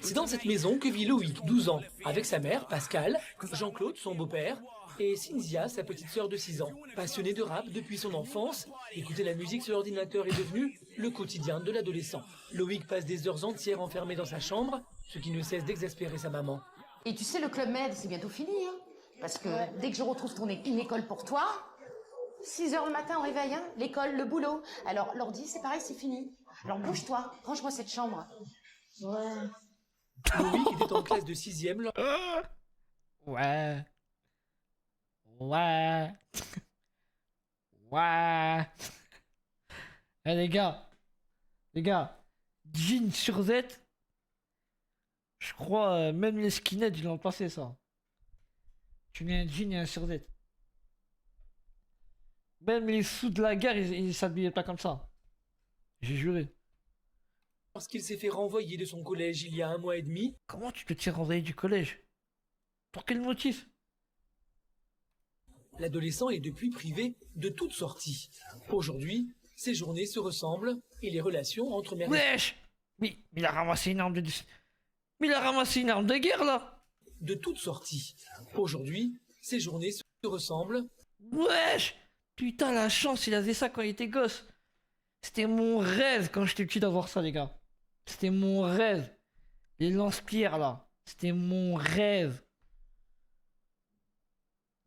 C'est dans cette maison que vit Loïc, 12 ans, avec sa mère, Pascal, Jean-Claude, son beau-père, et Cynthia, sa petite sœur de 6 ans. Passionné de rap depuis son enfance, écouter la musique sur l'ordinateur est devenu le quotidien de l'adolescent. Loïc passe des heures entières enfermé dans sa chambre, ce qui ne cesse d'exaspérer sa maman. Et tu sais, le Club Med, c'est bientôt fini, hein. Parce que dès que je retrouve une école pour toi, 6 heures le matin au réveil, hein, l'école, le boulot. Alors, l'ordi, c'est pareil, c'est fini. Alors, bouge-toi, range-moi cette chambre. Ouais. Loïc était en classe de 6e. Ouais. Ouais. Ouais. Eh les gars, jean sur Z, je crois même les skinheads ils l'ont passé ça. Tu mets un jean et un sur Z. Même les sous de la guerre ils s'habillaient pas comme ça. J'ai juré. Lorsqu'il s'est fait renvoyer de son collège il y a 1 mois et demi, Comment tu peux te faire renvoyer du collège? Pour quel motif? l'adolescent est depuis privé de toute sortie. Aujourd'hui, ses journées se ressemblent et les relations entre mère et Wesh! Mais il a ramassé une arme de... Mais il a ramassé une arme de guerre là! de toute sortie. Aujourd'hui, ses journées se ressemblent. Wesh! Putain, la chance, il avait ça quand il était gosse. C'était mon rêve quand j'étais petit d'avoir ça, les gars. C'était mon rêve. Les lance-pierres, là. C'était mon rêve.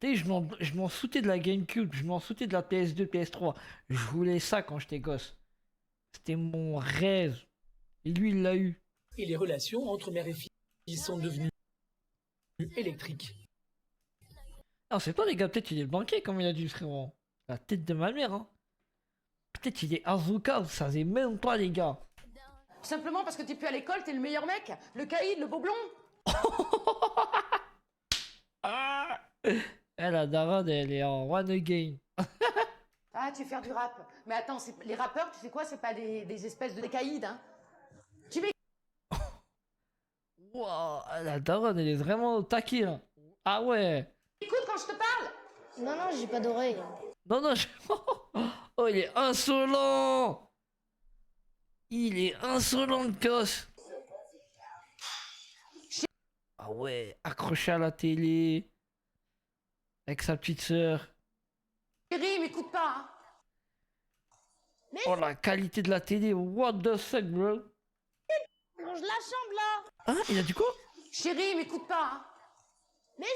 Tu sais, je m'en foutais de la GameCube, je m'en foutais de la PS2, PS3. Je voulais ça quand j'étais gosse. C'était mon rêve. Et lui, il l'a eu. Et les relations entre mère et fille sont devenues électriques. Non, c'est pas, les gars, peut-être il est le banquier, comme il a dit, frérot. La tête de ma mère, hein. Peut-être il est avocat, vous savez même pas, les gars. Simplement parce que t'es plus à l'école, t'es le meilleur mec. Le caïd, le beau blond. Ah, la daronne, elle est en one again. Ah, tu veux faire du rap. Mais attends, les rappeurs, tu sais quoi, c'est pas des espèces de caïds, hein. Tu mets Wow, la daronne, elle est vraiment au taquet, là. Ah ouais. écoute quand je te parle. Non, non, j'ai pas d'oreille. Non, non, Oh, il est insolent. Il est insolent, le gosse. Ah ouais, accroché à la télé. Avec sa petite sœur. Chérie, m'écoute pas, hein. Oh, la qualité de la télé. What the fuck, bro. Range la chambre là. Hein, il a dit quoi? Chérie, m'écoute pas, hein. Mais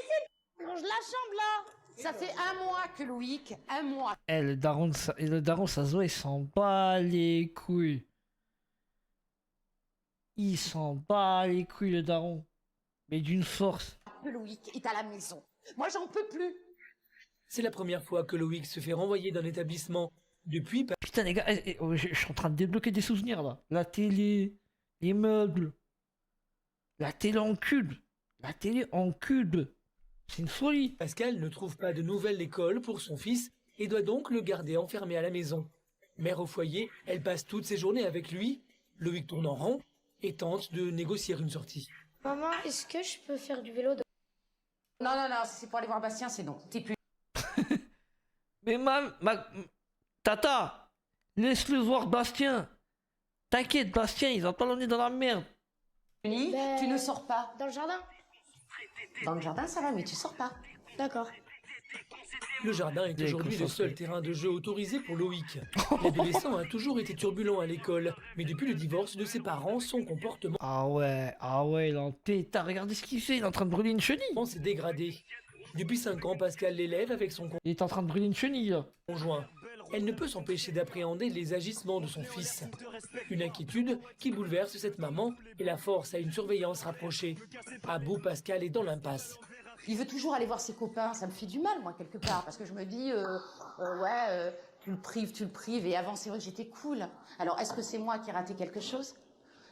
c'est range la chambre là. Ça fait 1 mois que Loïc, 1 mois. Eh, le daron, ça se voit, il s'en bat les couilles. Il s'en bat les couilles, le daron. Mais d'une force. Que Loïc est à la maison. Moi, j'en peux plus. C'est la première fois que Loïc se fait renvoyer d'un établissement depuis. Putain, les gars, oh, je suis en train de débloquer des souvenirs, là. La télé, les meubles. La télé en cube. La télé en cube. C'est une folie. Pascal ne trouve pas de nouvelle école pour son fils et doit donc le garder enfermé à la maison. Mère au foyer, elle passe toutes ses journées avec lui. Loïc tourne en rond et tente de négocier une sortie. Maman, est-ce que je peux faire du vélo Non, non, non, si c'est pour aller voir Bastien, c'est non. T'es plus. Mais Tata, laisse-le voir Bastien. T'inquiète, Bastien, il va pas l'emmener dans la merde. Unis, Ben- tu ne sors pas. dans le jardin? Dans le jardin, ça va, mais tu sors pas. D'accord. Le jardin est Il est aujourd'hui le concentré. seul terrain de jeu autorisé pour Loïc. L'adolescent a toujours été turbulent à l'école, mais depuis le divorce de ses parents, son comportement Ah ouais, il est en pétard. Regardez ce qu'il fait, il est en train de brûler une chenille. s'est dégradé. Depuis 5 ans, Pascal l'élève avec son Il est en train de brûler une chenille, là. conjoint. Elle ne peut s'empêcher d'appréhender les agissements de son fils. Une inquiétude qui bouleverse cette maman et la force à une surveillance rapprochée. À bout, Pascal est dans l'impasse. Il veut toujours aller voir ses copains. Ça me fait du mal, moi, quelque part. Parce que je me dis, tu le prives. Et avant, c'est vrai que j'étais cool. Alors, est-ce que c'est moi qui ai raté quelque chose?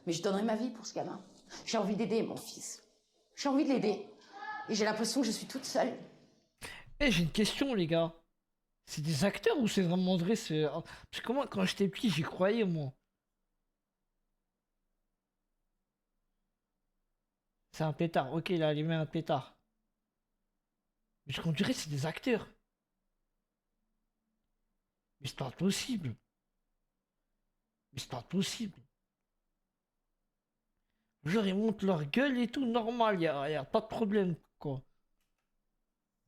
Mais je donnerai ma vie pour ce gamin. J'ai envie d'aider mon fils. J'ai envie de l'aider. Et j'ai l'impression que je suis toute seule. Eh, j'ai une question, les gars. C'est des acteurs ou c'est vraiment vrai? Parce que moi, quand j'étais petit, j'y croyais, moi. C'est un pétard. Ok, il a allumé un pétard. Mais on dirait que c'est des acteurs. Mais c'est pas possible. Mais c'est pas possible. Genre, ils montent leur gueule et tout, normal, y a pas de problème, quoi.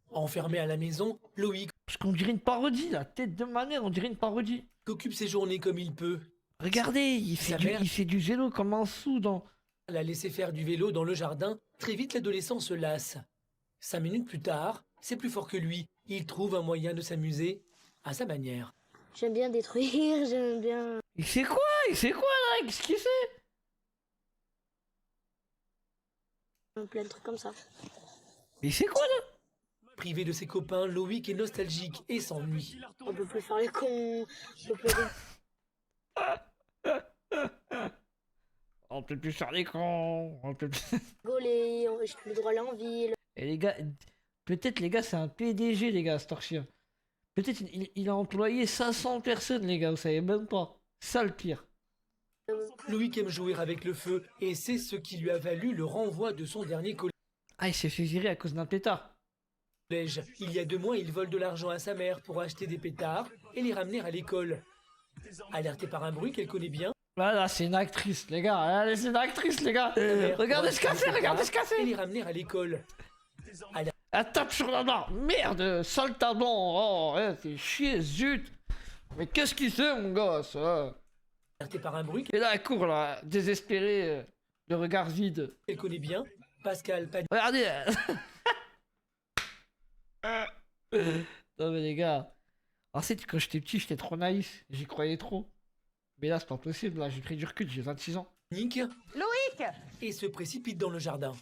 Enfermé à la maison, Loïc Parce qu'on dirait une parodie, la tête de ma mère, on dirait une parodie. occupe ses journées comme il peut. Regardez, Sa mère- il fait du vélo comme un sou dans... La laisser faire du vélo dans le jardin, très vite l'adolescent se lasse. 5 minutes plus tard, c'est plus fort que lui. Il trouve un moyen de s'amuser à sa manière. J'aime bien détruire, j'aime bien... Il fait quoi? Il fait quoi, là? Qu'est-ce qu'il fait? plein de trucs comme ça. Mais il fait quoi, là? Privé de ses copains, Loïc est nostalgique et s'ennuie. On peut plus faire les cons, on peut plus On peut plus faire l'écran, on peut plus... rigoler, j'ai plus le droit à l'envie. Et les gars, peut-être les gars, c'est un PDG, les gars, Storchia. Peut-être il a employé 500 personnes, les gars, vous savez même pas. Ça le pire. Loïc aime jouer avec le feu et c'est ce qui lui a valu le renvoi de son dernier Ah, il s'est fait virer à cause d'un pétard. collège. Il y a 2 mois, il vole de l'argent à sa mère pour acheter des pétards et les ramener à l'école. Alerté par un bruit qu'elle connaît bien, Voilà, c'est une actrice, les gars. C'est une actrice, les gars. sa mère Regardez pour ce qu'elle acheter fait, des regardez ce qu'elle pétards et fait. les ramener à l'école. Elle tape sur la barre. Merde, saltaban. Oh, ouais, c'est chier, zut. Mais qu'est-ce qu'il fait, mon gosse? Alerté par un bruit Et là, elle court, là, désespérée, le regard vide. qu'elle connaît bien, Pascal panique. Regardez. Non, mais les gars. En fait, quand j'étais petit, j'étais trop naïf. J'y croyais trop. Mais là, c'est pas possible. Là, j'ai pris du recul. J'ai 26 ans. Loïc! Et se précipite dans le jardin.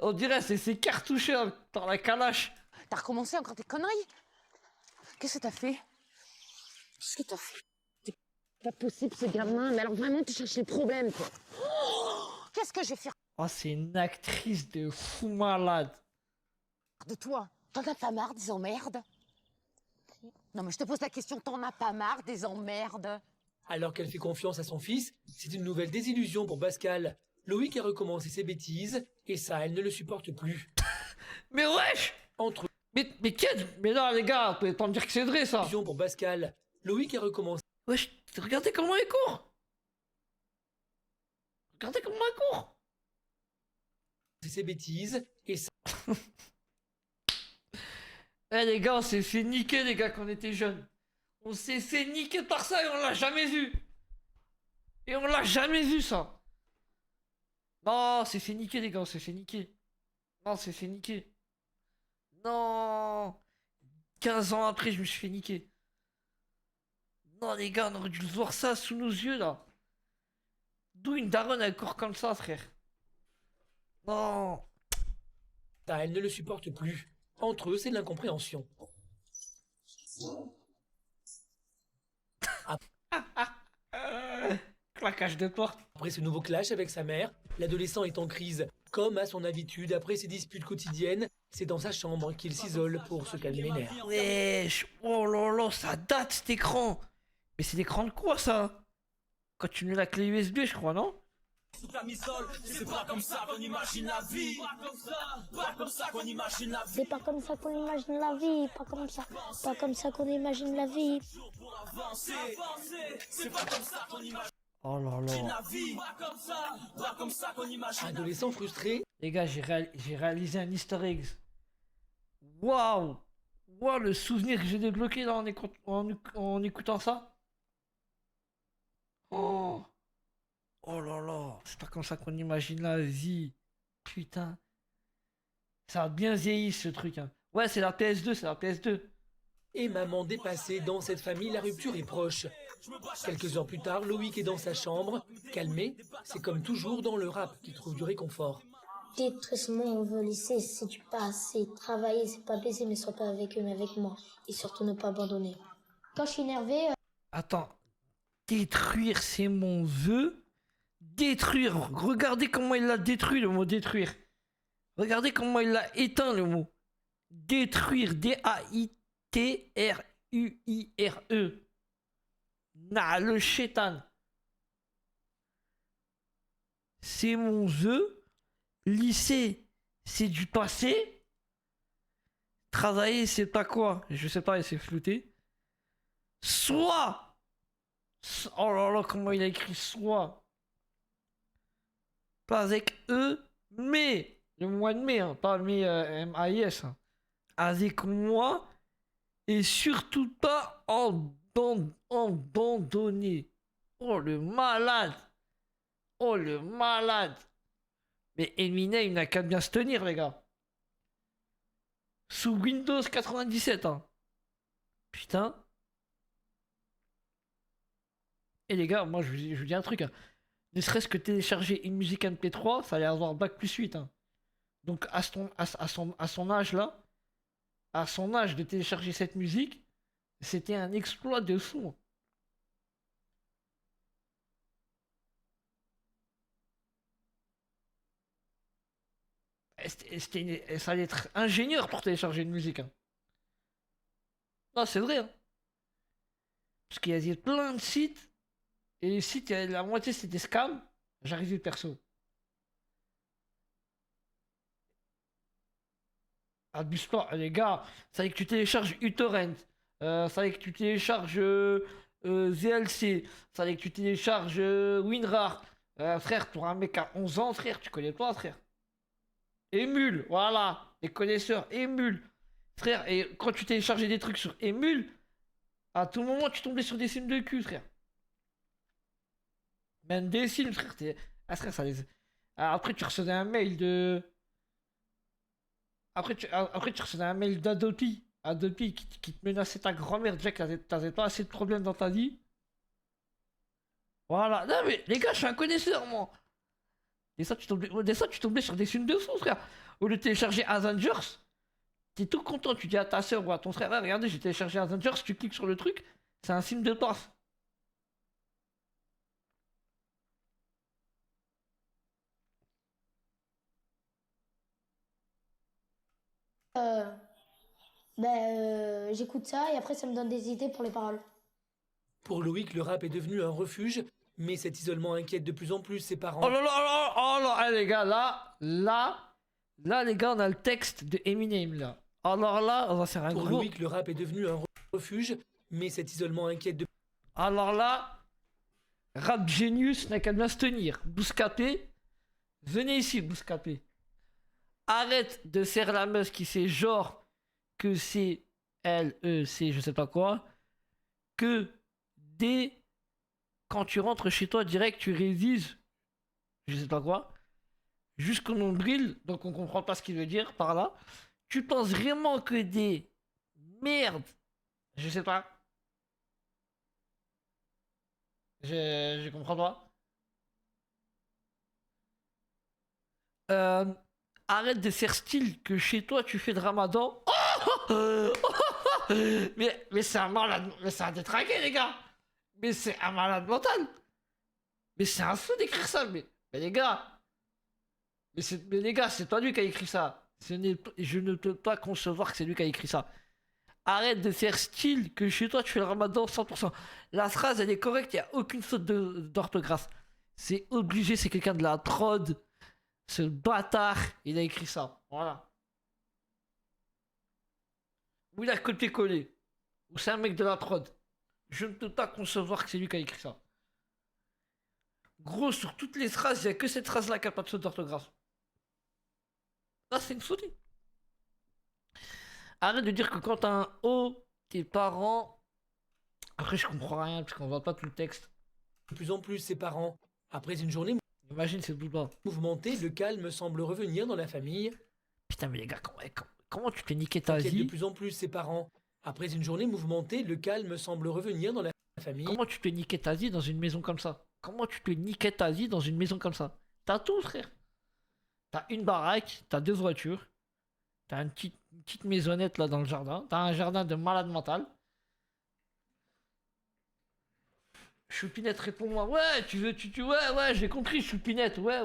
On dirait c'est cartouché hein, dans la calache. T'as recommencé encore tes conneries? Qu'est-ce que t'as fait? Qu'est-ce que t'as fait? C'est pas possible ce gamin, mais alors vraiment tu cherches les problèmes quoi. Qu'est-ce que je vais faire Oh, c'est une actrice de fou malade. de toi? T'en as pas marre des emmerdes? Non mais je te pose la question, t'en as pas marre des emmerdes? Alors qu'elle fait confiance à son fils, c'est une nouvelle désillusion pour Pascal. Loïc a recommencé ses bêtises et ça, elle ne le supporte plus. Mais wesh. Entre Mais Ked. Mais non, les gars, vous pouvez pas me dire que c'est vrai, ça. illusions pour Pascal, Loïc a recommencé Wesh, regardez comment elle court. Regardez comment elle court. ses bêtises et ça, Eh les gars, on s'est fait niquer les gars quand on était jeunes. On s'est fait niquer par ça et on l'a jamais vu. Et on l'a jamais vu ça. Non, on s'est fait niquer les gars, on s'est fait niquer. Non, on s'est fait niquer. Non. 15 ans après, je me suis fait niquer. Non les gars, on aurait dû voir ça sous nos yeux là. D'où une daronne elle court comme ça, frère. Non. elle ne le supporte plus. Entre eux, c'est de l'incompréhension. Claquage de porte. Après ce nouveau clash avec sa mère, l'adolescent est en crise. Comme à son habitude, après ses disputes quotidiennes, c'est dans sa chambre qu'il s'isole pour se calmer les nerfs. Wesh, oh là là, ça date cet écran. Mais c'est l'écran de quoi ça? Quand tu mets la clé USB, je crois, non? C'est pas comme ça qu'on imagine la vie. Pas comme ça qu'on imagine la vie. C'est pas comme ça qu'on imagine la vie, pas comme ça. Pas comme ça qu'on imagine la vie. C'est pas comme ça qu'on imagine Oh là là. la vie. Pas comme ça qu'on imagine. Adolescent frustré, Les gars, j'ai réalisé un easter egg. Waouh! Waouh, le souvenir que j'ai débloqué là en écoutant ça. Oh! Oh là là, c'est pas comme ça qu'on imagine la vie. Putain. Ça a bien vieilli ce truc. Hein. Ouais, c'est la PS2, c'est la PS2. et maman dépassée, dans cette famille, la rupture est proche. Quelques heures plus tard, Loïc est dans sa chambre, calmé. C'est comme toujours dans le rap qu'il trouve du réconfort. Détruire ce monde, on veut laisser, c'est du passé. Travailler, c'est pas baisser, mais sois pas avec eux, mais avec moi. Et surtout ne pas abandonner. Quand je suis énervée, Attends. Détruire, c'est mon vœu. Détruire. Regardez comment il l'a détruit, le mot détruire. Regardez comment il l'a éteint, le mot. Détruire. D-A-I-T-R-U-I-R-E. Nah, le chétan. C'est mon vœu. Lycée, c'est du passé. Travailler, c'est pas quoi. Je sais pas, c'est flouté. Oh là là, comment il a écrit soit. Pas avec E, mais. Le mois de mai, hein, pas mai M-A-I-S. Hein. Avec moi. Et surtout pas en abandonné. Oh le malade. Oh le malade. Mais Eminem, il n'a qu'à bien se tenir, les gars. Sous Windows 97, hein. Putain. Et les gars, moi je vous dis un truc. Hein. Ne serait-ce que télécharger une musique MP3, ça allait avoir bac plus 8. Hein. Donc à son âge là, à son âge de télécharger cette musique, c'était un exploit de fou. Ça allait être ingénieur pour télécharger une musique. Hein. Non, c'est vrai. Hein. Parce qu'il y a plein de sites. Et les sites, la moitié c'était des scams. J'arrive perso. Abuse pas, les gars. Ça veut que tu télécharges uTorrent. Ça veut que tu télécharges VLC. Ça veut que tu télécharges WinRAR. Frère, pour un mec à 11 ans, frère, tu connais pas, frère. Emule, voilà. Les connaisseurs, Emule. Frère, et quand tu téléchargeais des trucs sur Emule, à tout moment, tu tombais sur des films de cul, frère. Même des films, frère. Ah, frère, ça les... Après, tu recevais un mail de... Après, tu recevais un mail d'Adopi. Adopi qui te menaçait ta grand-mère. Déjà que t'avais pas assez de problèmes dans ta vie. Voilà. Non, mais les gars, je suis un connaisseur, moi. Des fois, tu tombais sur des films de fou, frère. Au lieu de télécharger Avengers, t'es tout content. Tu dis à ta soeur ou à ton frère, ah, regardez, j'ai téléchargé Avengers. Tu cliques sur le truc, c'est un film de paf. J'écoute ça et après ça me donne des idées pour les paroles. Pour Loïc, le rap est devenu un refuge, mais cet isolement inquiète de plus en plus ses parents. Oh là là, oh là, oh là, les gars, là, les gars, on a le texte de Eminem, là. Alors là, on va faire un Pour gros... Loïc, le rap est devenu un refuge, mais cet isolement inquiète de... Alors là, Rap Genius n'a qu'à bien se tenir. Bouscapé, venez ici, Bouscapé. Arrête de faire la meuf qui sait genre que c'est elle, c'est je sais pas quoi. Que dès quand tu rentres chez toi direct, tu révises, je sais pas quoi, jusqu'au nombril, donc on comprend pas ce qu'il veut dire par là. Tu penses vraiment que des merdes, je sais pas. Je comprends pas. Arrête de faire style que chez toi tu fais de ramadan. Mais c'est un malade, mais c'est un détraqué les gars. Mais c'est un malade mental. Mais c'est un fou d'écrire ça. Mais les gars, mais les gars, c'est pas lui qui a écrit ça. Je ne peux pas concevoir que c'est lui qui a écrit ça. Arrête de faire style que chez toi tu fais le ramadan 100%. La phrase elle est correcte, il n'y a aucune faute d'orthographe. C'est obligé, c'est quelqu'un de la prod. Ce bâtard, il a écrit ça. Voilà. Ou il a copié-collé. Ou c'est un mec de la prod. Je ne peux pas concevoir que c'est lui qui a écrit ça. Gros, sur toutes les phrases, il n'y a que cette phrase-là qui n'a pas de faute d'orthographe. Là, c'est une folie. Arrête de dire que quand t'as un O, tes parents. Après, je comprends rien parce qu'on voit pas tout le texte. De plus en plus ses parents. Après une journée Imagine, c'est Booba. mouvementée, le calme semble revenir dans la famille. Putain, mais les gars, comment tu peux niquer ta Inquiète de vie? plus en plus ses parents. Après une journée mouvementée, le calme semble revenir dans la famille. Comment tu peux niquer ta vie dans une maison comme ça? Comment tu peux niquer ta vie dans une maison comme ça? T'as tout, frère. T'as une baraque, t'as 2 voitures, t'as une petite maisonnette là dans le jardin, t'as un jardin de malade mental. Choupinette, réponds-moi. Ouais, ouais, j'ai compris, Choupinette. Ouais.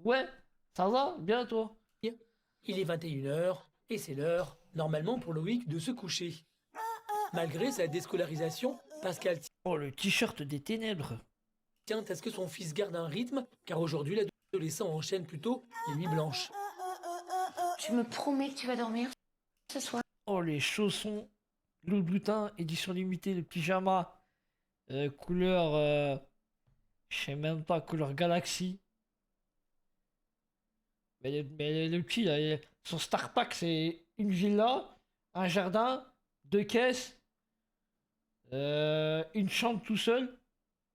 Ouais, ça va? Bien, toi? Il est 21h et c'est l'heure, normalement pour Loïc, de se coucher. Malgré sa déscolarisation, Pascal Oh, le t-shirt des ténèbres. tient à ce que son fils garde un rythme, car aujourd'hui l'adolescent enchaîne plutôt les nuits blanches. Tu me promets que tu vas dormir ce soir? Oh, les chaussons. Louis Boutin, édition limitée, le pyjama. Couleur, je sais même pas, couleur galaxie. Mais le petit, là, son star pack, c'est une villa, un jardin, 2 caisses, une chambre tout seul.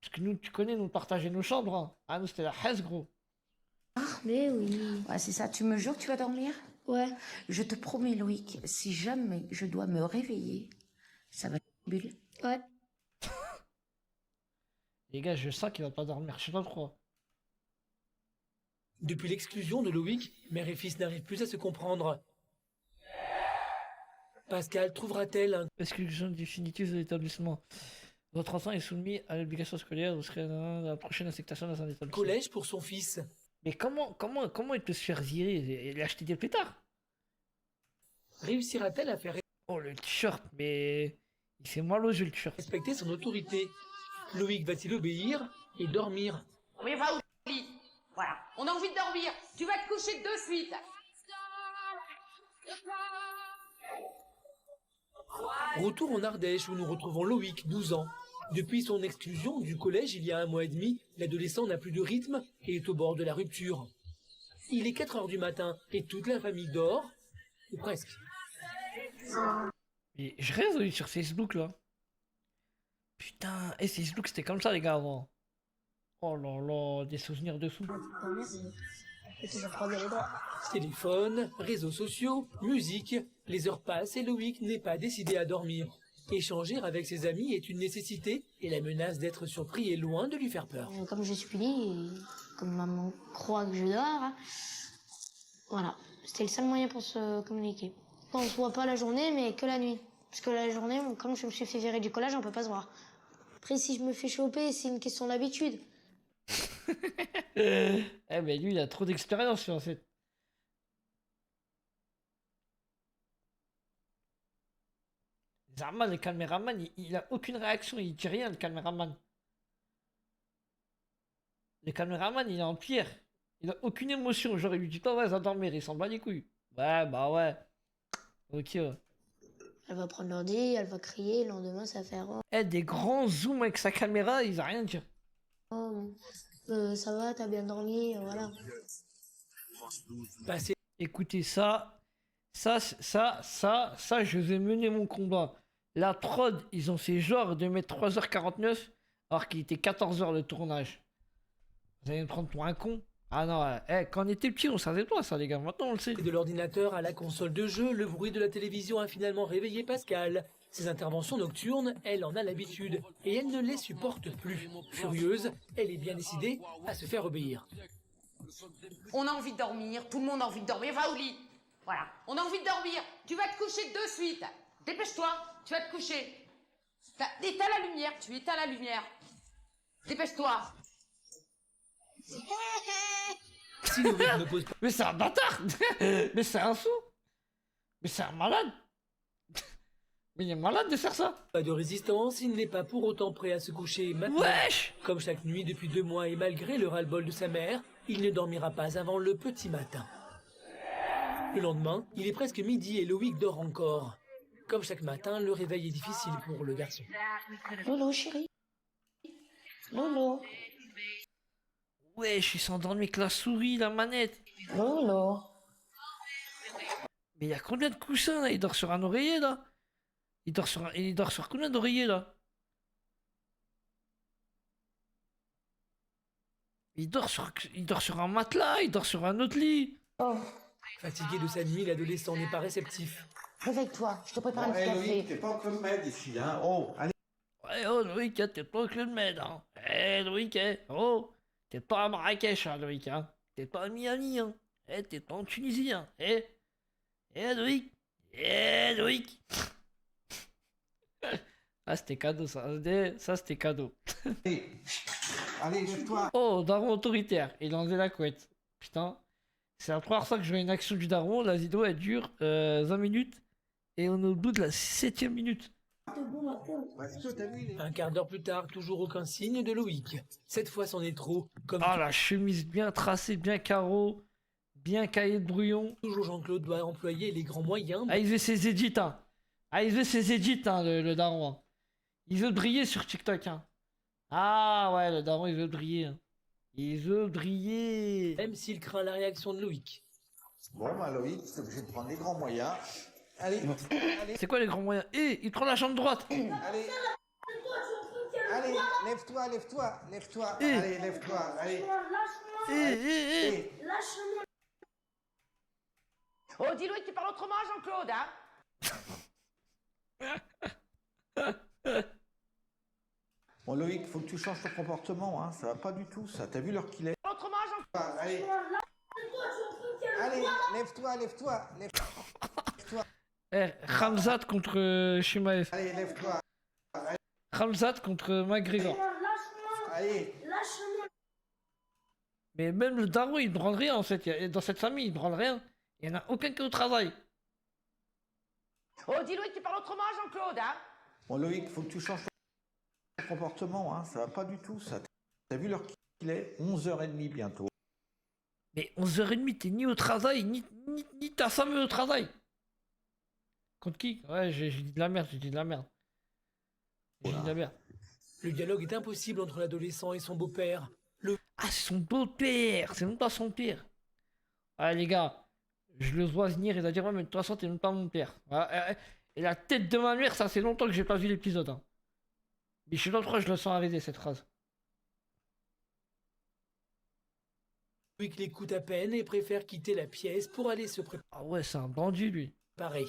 Parce que nous, tu connais, nous on partageait nos chambres. Hein. Ah, nous, c'était la hesse, gros. Mais oui. Ouais, c'est ça. Tu me jures que tu vas dormir? Ouais. Je te promets, Loïc, si jamais je dois me réveiller, ça va être bulle. Ouais. Les gars, je sens qu'il va pas dormir, je sais pas pourquoi. Depuis l'exclusion de Loïc, mère et fils n'arrivent plus à se comprendre. Pascal trouvera-t-elle un Exclusion définitive de l'établissement. Votre enfant est soumis à l'obligation scolaire, vous serez dans la prochaine acceptation dans un établissement. collège pour son fils? Mais comment il peut se faire virer? Il a acheté des pétards. Réussira-t-elle à faire Oh, le t-shirt, mais il fait mal aux yeux, le t-shirt. respecter son autorité? Loïc va-t-il obéir et dormir? Mais va au lit. Voilà. On a envie de dormir. Tu vas te coucher de suite. Retour en Ardèche où nous retrouvons Loïc, 12 ans. Depuis son exclusion du collège il y a 1 mois et demi, l'adolescent n'a plus de rythme et est au bord de la rupture. Il est 4 heures du matin et toute la famille dort, ou presque. Mais je rêve sur Facebook, là. Putain, et Facebook, c'était comme ça, les gars, avant. Oh là là, des souvenirs de fou. Téléphone, réseaux sociaux, musique, les heures passent et Loïc n'est pas décidé à dormir. Échanger avec ses amis est une nécessité et la menace d'être surpris est loin de lui faire peur. Comme je suis puni, comme maman croit que je dors, hein, voilà. C'était le seul moyen pour se communiquer. On se voit pas la journée, mais que la nuit. Parce que la journée, comme je me suis fait virer du collège, on peut pas se voir. Après, si je me fais choper, c'est une question d'habitude. Eh mais lui, il a trop d'expérience, en fait. Zarman, le caméraman, il a aucune réaction, il dit rien, le caméraman. Le caméraman, il est en pierre. Il a aucune émotion. Genre, il lui dit pas, ouais, va dormir, il s'en bat les couilles. Ouais, bah ouais. Ok, ouais. Elle va prendre l'ordi, elle va crier, le lendemain, ça va faire Eh, des grands zooms avec sa caméra, il va rien dire. oh, ça va, t'as bien dormi, voilà. Passer Écoutez, ça, je vais mener mon combat. La prod, ils ont fait genre de mettre 3h49 alors qu'il était 14h le tournage. Vous allez me prendre pour un con? Ah non, quand on était petit, on savait pas ça, les gars. Maintenant, on le sait. de l'ordinateur à la console de jeu, le bruit de la télévision a finalement réveillé Pascal. Ses interventions nocturnes, elle en a l'habitude et elle ne les supporte plus. Furieuse, elle est bien décidée à se faire obéir. On a envie de dormir. Tout le monde a envie de dormir. Va au lit. Voilà. On a envie de dormir. Tu vas te coucher de suite. Dépêche-toi. Tu vas te coucher. Éteins la lumière. Tu éteins la lumière. Dépêche-toi. Si Loïc ne pose Mais c'est un bâtard. Mais c'est un fou. Mais c'est un malade. Mais il est malade de faire ça. pas de résistance, il n'est pas pour autant prêt à se coucher maintenant. Wesh. Comme chaque nuit depuis 2 mois et malgré le ras-le-bol de sa mère, il ne dormira pas avant le petit matin. Le lendemain, il est presque midi et Loïc dort encore. Comme chaque matin, le réveil est difficile pour le garçon. Lolo, chérie. Lolo. Wesh, il s'est endormi avec la souris, la manette. Lolo. Mais il y a combien de coussins là? Il dort sur un oreiller là? Il dort sur combien d'oreillers là? Il dort sur un matelas, il dort sur un autre lit. Oh, Fatigué de sa nuit, l'adolescent n'est pas réceptif. Réveille-toi. Je te prépare un petit Loïc, café. t'es pas au Club Med ici, hein? Oh, allez. Ouais, oh Loïc, hein, t'es pas au Club Med, hein. Loïc, oh, t'es pas à Marrakech, hein, Loïc, hein. T'es pas à Miami, hein. T'es pas en Tunisie, hein. Loïc. Loïc. Ah, c'était cadeau, ça. Ça, c'était cadeau. Allez, lève-toi. Oh, daron autoritaire. Il a enlevé la couette. Putain. C'est la première fois que je vois une action du daron. La vidéo, elle dure 20 minutes. Et on est au bout de la 7ème minute. Un quart d'heure plus tard, toujours aucun signe de Loïc. Cette fois, c'en est trop. Comme Ah, la chemise bien tracée, bien carreau. Bien cahier de brouillon. toujours, Jean-Claude doit employer les grands moyens. Ah, il veut ses edits, hein. Ah, il veut ses edits, hein, le daron. Hein. Il veut briller sur TikTok, hein. Ah ouais, le daron il veut briller. Il veut briller. même s'il craint la réaction de Loïc. Bon, bah, Loïc, c'est obligé de prendre les grands moyens. Allez, allez, C'est quoi les grands moyens? Il prend la jambe droite. allez. Allez, lève-toi, lève-toi, lève-toi. Eh. Allez, lève-toi, allez. Eh. Oh, dis Louis que tu parles autrement à Jean-Claude, hein? Bon, Loïc, faut que tu changes ton comportement, hein. Ça va pas du tout, ça. T'as vu l'heure qu'il est? Autrement à Jean-Claude. Allez. Allez, lève-toi, lève-toi, lève-toi. Eh, Ramzat contre Shimaev. Allez, lève-toi. Ramzat contre McGregor. Allez. Mais même le daron, il ne branle rien en fait. Dans cette famille, il ne branle rien. Il n'y en a aucun qui est au travail. Oh, dis Louis que tu parles autrement à Jean-Claude, hein? Bon, Loïc, faut que tu changes ton comportement, hein. Ça va pas du tout, ça. T'as vu l'heure qu'il est? 11h30 bientôt. Mais 11h30, t'es ni au travail, ni ta femme est au travail. Contre qui? Ouais, j'ai dit de la merde, j'ai dit de la merde. J'ai dit de la merde. Le dialogue est impossible entre l'adolescent et son beau-père. Ah, c'est son beau-père, c'est même pas son père. Ah, les gars, je le vois venir, il va dire, ouais, mais de toute façon, t'es même pas mon père. Ouais, et la tête de ma mère, ça fait longtemps que j'ai pas vu l'épisode. Hein. Mais je sais pas pourquoi je le sens arriver, cette phrase. Loïc l'écoute à peine et préfère quitter la pièce pour aller se Ah ouais, c'est un bandit, lui. préparer.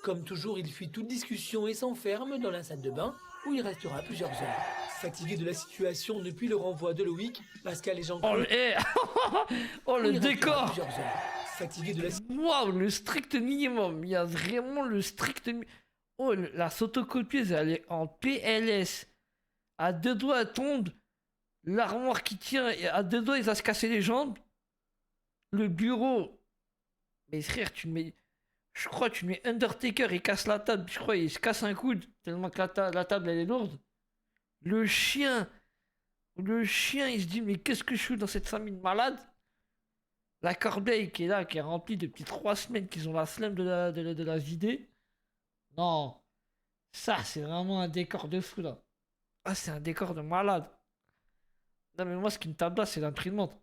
Comme toujours, il fuit toute discussion et s'enferme dans la salle de bain où il restera plusieurs heures. Fatigué de la situation depuis le renvoi de Loïc, Pascal et Oh, Jean-Claude... oh, le il restera décor. plusieurs heures. Fatigué de la Waouh, le strict minimum. Il y a vraiment le strict minimum. Oh, la photocopieuse, elle est en PLS. À deux doigts, elle tombe. L'armoire qui tient, à deux doigts, il va se casser les jambes. Le bureau. Mais frère, tu le mets. Je crois que tu le mets Undertaker, il casse la table. Je crois qu'il se casse un coude. Tellement que la table, elle est lourde. Le chien. Le chien, il se dit, mais qu'est-ce que je fous dans cette famille de malades? La corbeille qui est là, qui est remplie depuis 3 semaines, qu'ils ont la flemme de la vider. Non. Ça, c'est vraiment un décor de fou, là. Ah, c'est un décor de malade. Non, mais moi, ce qui me tabasse, c'est l'imprimante.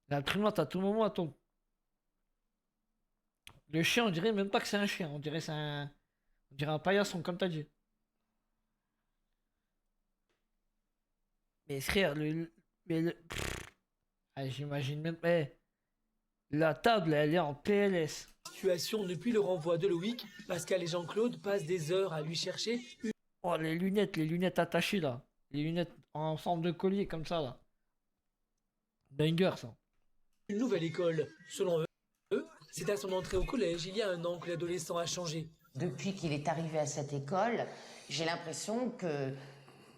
L'imprimante, à tout moment, elle tombe. Le chien, on dirait même pas que c'est un chien. On dirait on dirait un paillasson, comme t'as dit. Mais frère, ah, j'imagine même... la table, elle est en PLS. situation depuis le renvoi de Loïc, Pascal et Jean-Claude passent des heures à lui chercher Oh, les lunettes attachées, là. Les lunettes en forme de collier, comme ça, là. Banger, ça. une nouvelle école. Selon eux, c'est à son entrée au collège il y a un an que l'adolescent a changé. Depuis qu'il est arrivé à cette école, j'ai l'impression que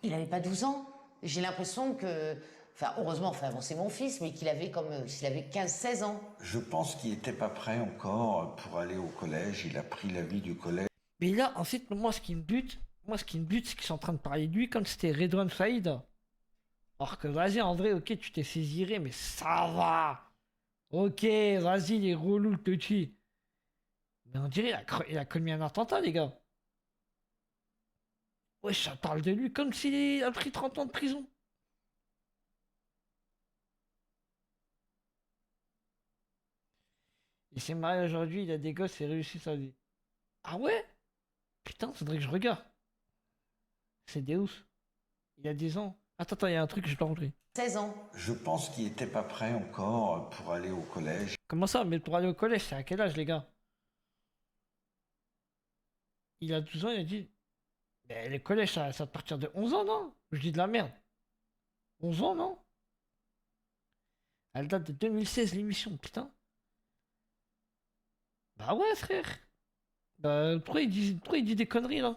il n'avait pas 12 ans. J'ai l'impression que, enfin, heureusement, enfin, bon, c'est mon fils, mais qu'il avait comme s'il avait 15-16 ans. Je pense qu'il n'était pas prêt encore pour aller au collège. Il a pris l'avis du collège. Mais là, en fait, moi, ce qui me bute, c'est qu'ils sont en train de parler de lui comme c'était Redouane Faïd. Alors que, vas-y, en vrai, ok, tu t'es saisiré, mais ça va. Ok, vas-y, il est relou, le petit. Mais on dirait il a commis un attentat, les gars. Ouais, ça parle de lui comme s'il a pris 30 ans de prison. Il s'est marié aujourd'hui, il a des gosses, il a réussi sa vie. Ah ouais? Putain, faudrait que je regarde. C'est des ouf. Il a 10 ans. Attends, il y a un truc que je dois rentrer. 16 ans. Je pense qu'il n'était pas prêt encore pour aller au collège. Comment ça? Mais pour aller au collège, c'est à quel âge, les gars? Il a 12 ans, il a dit... Mais le collège, ça à partir de 11 ans, non? Je dis de la merde. 11 ans, non? Elle date de 2016, l'émission, putain. Bah ouais, frère. Bah, pourquoi il dit des conneries, là?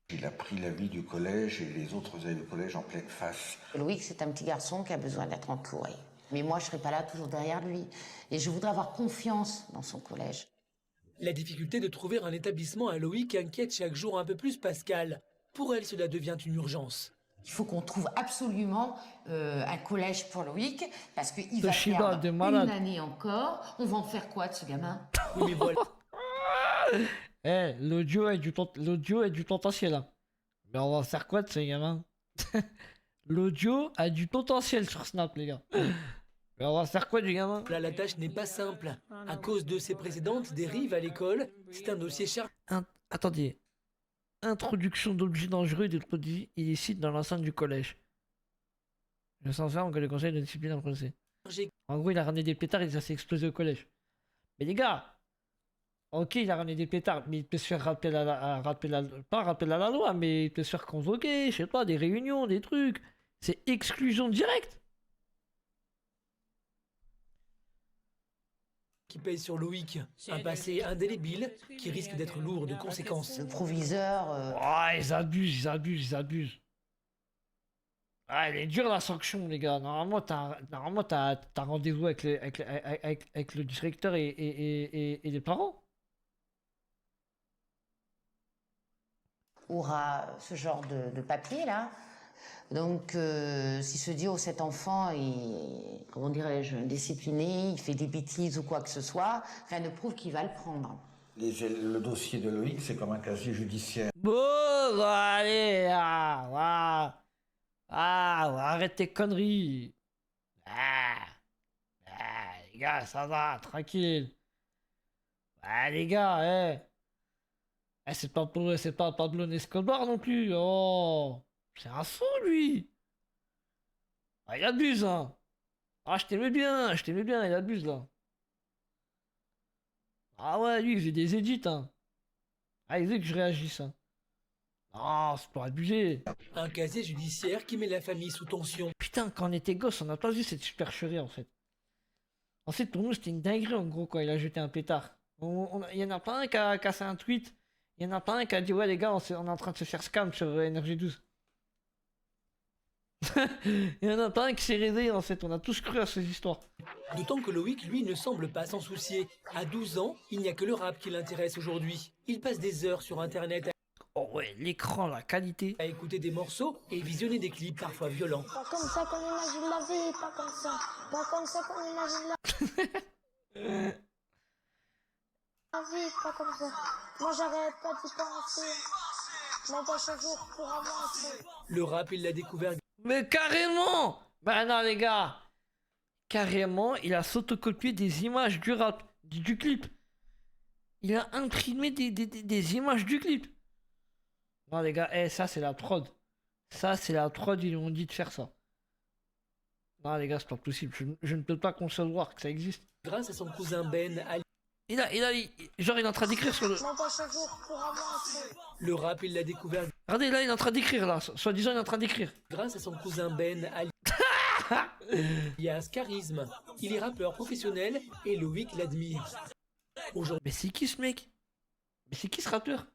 Il a pris l'avis du collège et les autres avaient le collège en pleine face. Loïc, c'est un petit garçon qui a besoin d'être entouré. Mais moi, je serai pas là toujours derrière lui. Et je voudrais avoir confiance dans son collège. La difficulté de trouver un établissement à Loïc inquiète chaque jour un peu plus Pascal. Pour elle, cela devient une urgence. Il faut qu'on trouve absolument un collège pour Loïc, parce qu'il va Toshiba, perdre de une malade. année encore. On va en faire quoi de ce gamin? Oui, mais voilà. Eh, l'audio est du potentiel, là. Mais on va faire quoi de ces gamins? L'audio a du potentiel sur Snap, les gars. Mais on va faire quoi du gamin? Là, la tâche n'est pas simple. À cause de ses précédentes dérives à l'école, c'est un dossier chargé. Attendez. Introduction d'objets dangereux et de produits illicites dans l'enceinte du collège. Je sens ça, on le conseil de discipline en français. En gros, il a ramené des pétards et ça s'est explosé au collège. Mais les gars, ok, il a ramené des pétards, mais il peut se faire rappeler pas rappeler à la loi, mais il peut se faire convoquer, je sais pas, des réunions, des trucs. C'est exclusion directe. Qui pèse sur Loïc. Un passé indélébile qui risque d'être lourd de conséquences. Le proviseur, Ah, ils abusent. Ah, elle est dure la sanction, les gars. Normalement, t'as rendez-vous avec le directeur et les parents. aura ce genre de papier là. Donc, s'il se dit, oh, cet enfant est, comment dirais-je, indiscipliné, il fait des bêtises ou quoi que ce soit, rien ne prouve qu'il va le prendre. Le dossier de Loïc, c'est comme un casier judiciaire. Bon, bah, allez, arrête tes conneries. Les gars, ça va, tranquille. Les gars, c'est pas Pablo Escobar non plus. Oh, c'est un fou, lui. Il abuse, hein. Je t'aimais bien, il abuse, là. Ah ouais, lui, il faisait des edits, hein. Il veut que je réagisse, hein. Non, c'est pas abusé. Un casier judiciaire qui met la famille sous tension. Putain, quand on était gosse, on n'a pas vu cette supercherie, en fait. En fait, pour nous, c'était une dinguerie, en gros, quand il a jeté un pétard. Il y en a pas un qui a cassé un tweet. Il y en a pas un qui a dit, ouais, les gars, on est en train de se faire scam sur NRJ12. Il y en a pas un qui s'est réveillé, en fait. On a tous cru à ces histoires. D'autant que Loïc, lui, ne semble pas s'en soucier. À 12 ans, il n'y a que le rap qui l'intéresse aujourd'hui. Il passe des heures sur Internet Oh ouais, l'écran, la qualité. à écouter des morceaux et visionner des clips parfois violents. Pas comme ça qu'on imagine la vie, pas comme ça. Pas comme ça qu'on imagine la vie, pas comme ça. Moi j'arrête pas d'y penser. Même pas chaque jour pour avancer. Le rap, il l'a découvert Mais carrément! Bah non, les gars. Carrément, il a photocopié des images du rap, du clip. Il a imprimé des images du clip. Non, les gars, ça, c'est la prod. Ça, c'est la prod, ils lui ont dit de faire ça. Non, les gars, c'est pas possible. Je ne peux pas concevoir que ça existe. grâce à son cousin Ben Ali. Genre, il est en train d'écrire sur le... Même pas chaque jour pour avancer. Le rap, il l'a découvert Regardez, là, il est en train d'écrire, là. Soi-disant, il est en train d'écrire. grâce à son cousin Ben Ali. Il y a ce charisme. Il est rappeur professionnel et Loïc l'admire. Aujourd'hui, Mais c'est qui ce mec? Mais c'est qui ce rappeur?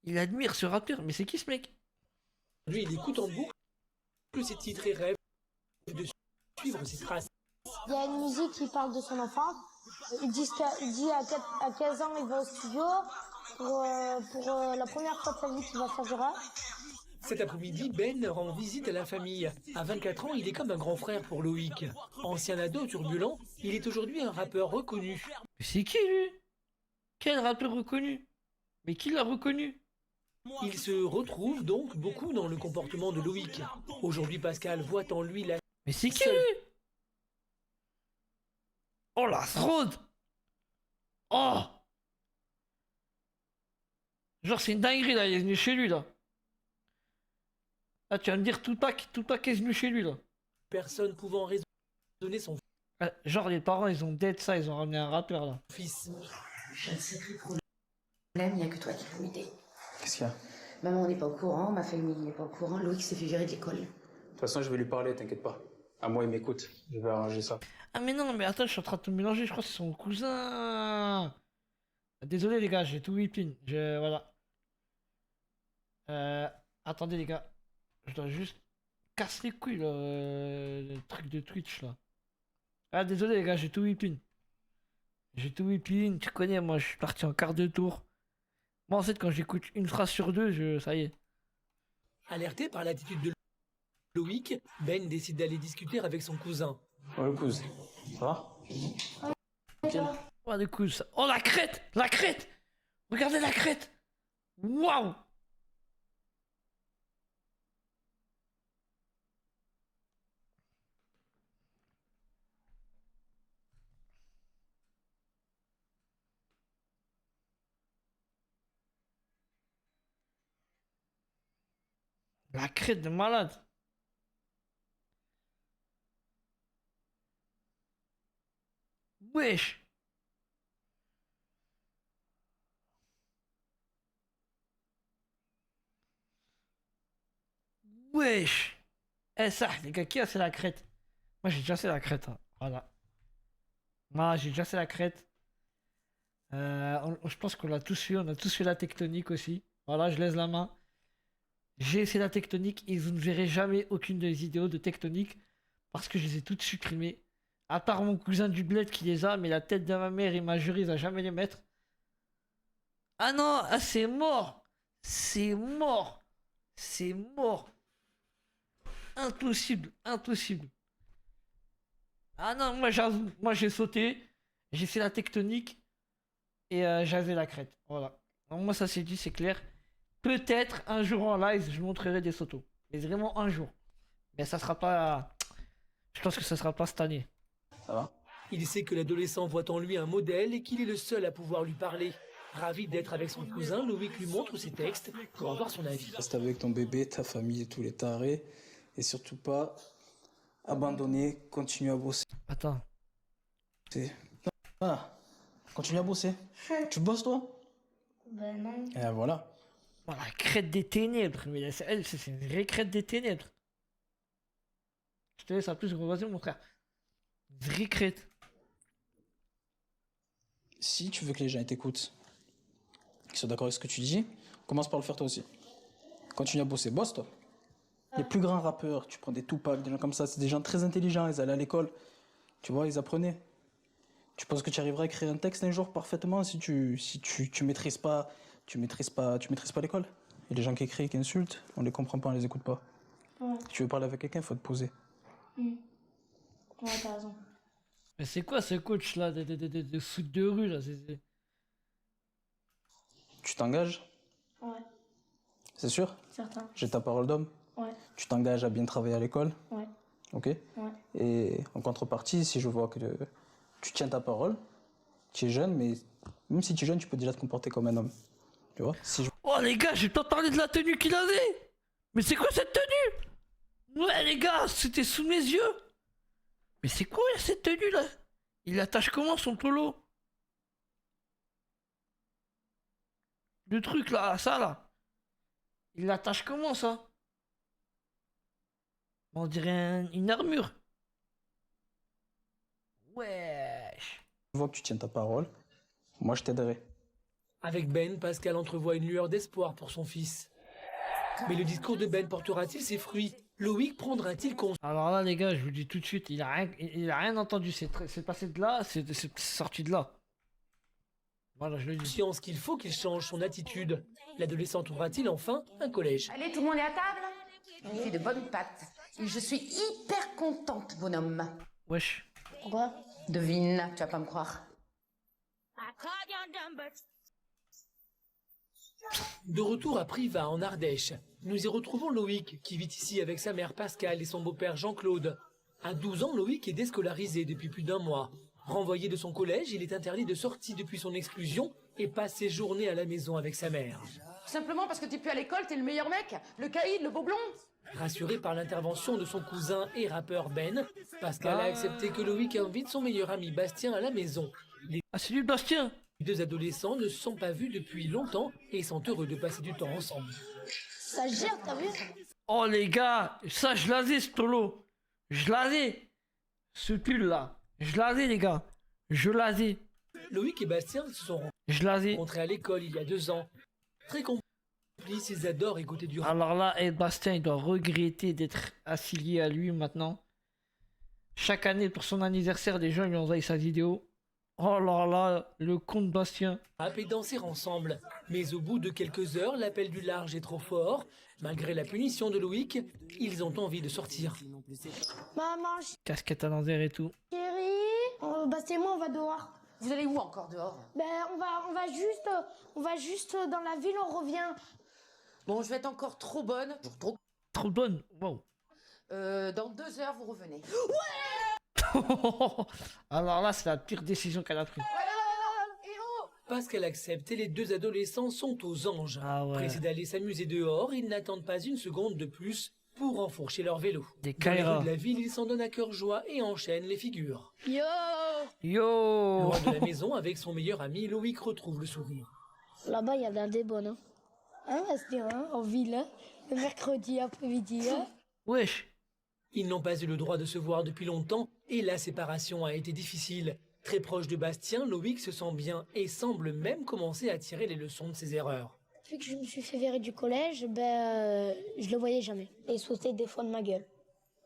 Il admire ce rappeur, mais c'est qui ce mec? il écoute en boucle ses titres et rêve de suivre ses traces. Il y a une musique qui parle de son enfance. Il dit à 15 ans, il va au studio pour la première fois de sa vie qu'il va faire du rap. Cet après-midi, Ben rend visite à la famille. À 24 ans, il est comme un grand frère pour Loïc. Ancien ado turbulent, il est aujourd'hui un rappeur reconnu. Mais c'est qui lui? Quel rappeur reconnu? Mais qui l'a reconnu? Il se retrouve donc beaucoup dans le comportement de Loïc. Aujourd'hui, Pascal voit en lui la Mais c'est qui seule lui? Oh la fraude! Oh! Genre c'est une dinguerie là, il est venu chez lui là. Ah tu vas me dire Tupac est venu chez lui là. personne pouvant raisonner son Genre les parents ils ont dead ça, ils ont ramené un rappeur là. fils. J'ai un sacré problème, il n'y a que toi qui peux m'aider. Qu'est-ce qu'il y a? Maman n'est pas au courant, ma famille n'est pas au courant, Loïc s'est fait virer de l'école. De toute façon, je vais lui parler, t'inquiète pas. À moi, il m'écoute. Je vais arranger ça. Ah mais non mais attends je suis en train de tout mélanger, je crois que c'est son cousin. Désolé les gars, j'ai tout whipping. Voilà. Attendez les gars. Je dois juste casser les couilles là, le truc de Twitch là. Ah désolé les gars, j'ai tout whipping. J'ai tout whipping, tu connais moi je suis parti en quart de tour. Moi en fait quand j'écoute une phrase sur deux, ça y est. Alerté par l'attitude de Loïc, Ben décide d'aller discuter avec son cousin. Oh, le cousin. Ça va? Oh du coup, oh la crête! La crête! Regardez la crête! Waouh! La crête de malade. Wesh. Wesh. Eh ça, les gars, qui a fait la crête? Moi j'ai déjà fait la crête, hein. Voilà. Moi j'ai déjà fait la crête. Je pense qu'on l'a tous fait, on a tous fait la tectonique aussi. Voilà, je laisse la main. J'ai fait la tectonique et vous ne verrez jamais aucune des vidéos de tectonique parce que je les ai toutes supprimées. À part mon cousin du bled qui les a, mais la tête de ma mère, il m'a juré, il va jamais les mettre. Ah non, ah, c'est mort! C'est mort! C'est mort! Impossible, impossible. Ah non, moi j'avoue, moi j'ai sauté, j'ai fait la tectonique et j'avais la crête. Voilà. Donc moi ça c'est dit, c'est clair. Peut-être un jour en live, je montrerai des photos. Mais vraiment un jour. Mais ça sera pas. Je pense que ça sera pas cette année. Ça va? Il sait que l'adolescent voit en lui un modèle et qu'il est le seul à pouvoir lui parler. Ravi d'être avec son cousin, Loïc lui montre ses textes pour avoir son avis. Reste avec ton bébé, ta famille et tous les tarés. Et surtout pas abandonner, continue à bosser. Attends. Voilà. Continue à bosser. Tu bosses toi? Ben non. Et voilà. Oh, la crête des ténèbres. Mais elle, c'est une vraie crête des ténèbres. Je te laisse à plus, vas-y mon frère. Vraie crête. Si tu veux que les gens t'écoutent, qu'ils soient d'accord avec ce que tu dis, commence par le faire toi aussi. Continue à bosser, bosse toi. Les plus grands rappeurs, tu prends des Tupac, des gens comme ça, c'est des gens très intelligents, ils allaient à l'école. Tu vois, ils apprenaient. Tu penses que tu arriveras à écrire un texte un jour parfaitement si tu maîtrises pas, tu maîtrises pas l'école. Et les gens qui écrivent, qui insultent, on les comprend pas, on les écoute pas. Ouais. Si tu veux parler avec quelqu'un, il faut te poser. Ouais, t'as raison. Mais c'est quoi ce coach là de foot de rue là? Tu t'engages, Ouais, c'est sûr? certain. J'ai ta parole d'homme. Ouais, Tu t'engages à bien travailler à l'école. ouais, Ok? ouais. Et en contrepartie, si je vois que tu tiens ta parole, tu es jeune, mais même si tu es jeune, tu peux déjà te comporter comme un homme. Tu vois? Si je... Oh les gars, j'ai pas parlé de la tenue qu'il avait. Mais c'est quoi cette tenue? Ouais les gars, c'était sous mes yeux. Mais c'est quoi cette tenue là? Il attache comment son polo? Le truc là, ça là. Il l'attache comment ça? On dirait une armure. Wesh. vois que tu tiens ta parole, moi je t'aiderai. Avec Ben, Pascal entrevoit une lueur d'espoir pour son fils. Mais le discours de Ben portera-t-il ses fruits? Loïc prendra-t-il conscience Alors là les gars, je vous dis tout de suite, il a rien entendu. C'est passé de là, c'est sorti de là. Voilà, je le dis. qu'il faut qu'il change son attitude? L'adolescent trouvera-t-il enfin un collège? Allez, tout le monde est à table? Il fait de bonnes pâtes. Et je suis hyper contente, bonhomme. Wesh. Pourquoi? Devine, tu vas pas me croire. De retour à Privas en Ardèche, nous y retrouvons Loïc qui vit ici avec sa mère Pascal et son beau-père Jean-Claude. À 12 ans, Loïc est déscolarisé depuis plus d'un mois. Renvoyé de son collège, il est interdit de sortie depuis son exclusion et passe ses journées à la maison avec sa mère. Simplement parce que t'es plus à l'école, t'es le meilleur mec, le caïd, le beau blond. Rassuré par l'intervention de son cousin et rappeur Ben, Pascal a accepté que Loïc invite son meilleur ami Bastien à la maison. Ah c'est lui Bastien. Les deux adolescents ne se sont pas vus depuis longtemps et sont heureux de passer du temps ensemble. Ça gère, t'as vu? Oh les gars, ça je l'avais ce polo. Je l'avais. Ce pull là. Je l'avais les gars. Je l'avais. Loïc et Bastien se sont Je l'avais. rencontrés à l'école il y a 2 ans. Très complices, ils adorent écouter du rap. Alors là, Bastien il doit regretter d'être affilié à lui maintenant. Chaque année pour son anniversaire, les gens lui envoient sa vidéo. Oh là là, le compte Bastien. Et danser ensemble. Mais au bout de quelques heures, l'appel du large est trop fort. Malgré la punition de Loïc, ils ont envie de sortir. Maman, Casquette à l'envers et tout. chérie. Bastien et moi, on va dehors. Vous allez où encore dehors? Ben, on va juste dans la ville, on revient. Bon, je vais être encore trop bonne. Trop bonne. Wow. Dans 2 heures, vous revenez. Alors là, c'est la pire décision qu'elle a prise. Pascal accepte et les deux adolescents sont aux anges. Ah ouais. Pressés d'aller s'amuser dehors, ils n'attendent pas une seconde de plus pour enfourcher leur vélo. Des Dans les Kaira. rues de la ville, ils s'en donnent à cœur joie et enchaînent les figures. Yo! Yo. Loin de la maison, avec son meilleur ami, Loïc retrouve le sourire. Là-bas, il y a des bonnes. Hein, Bastien, hein, en ville, hein, le mercredi après-midi. Hein. Wesh. Ils n'ont pas eu le droit de se voir depuis longtemps et la séparation a été difficile. Très proche de Bastien, Loïc se sent bien et semble même commencer à tirer les leçons de ses erreurs. Depuis que je me suis fait virer du collège, je le voyais jamais. Et il sautait des fois de ma gueule.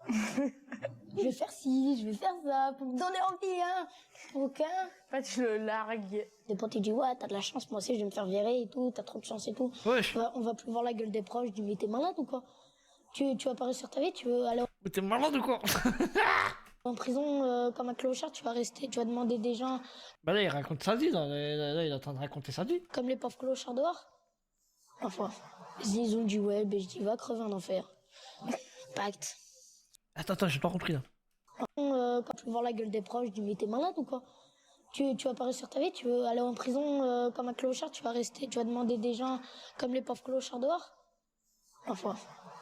Je vais faire ci, je vais faire ça, pour me donner envie, hein. Aucun. En fait, je le largue. Des potes, ils disent, ouais, t'as de la chance, moi aussi, je vais me faire virer et tout, t'as trop de chance et tout. Wesh. On va plus voir la gueule des proches, je dis, mais t'es malade ou quoi? Tu vas pas réussir ta vie, tu veux aller Mais t'es malade ou quoi? en prison comme un clochard, tu vas rester, tu vas demander des gens Bah là, il raconte sa vie, là, il est en train de raconter sa vie. comme les pauvres clochards dehors. Enfin, ils ont dit, ouais, ben je dis, va crever en enfer. Pacte. Attends, j'ai pas compris là. Quand tu veux voir la gueule des proches, je dis, mais t'es malade ou quoi? Tu vas pas réussir ta vie, tu veux aller en prison comme un clochard, tu vas rester, tu vas demander des gens comme les pauvres clochards dehors. Enfin,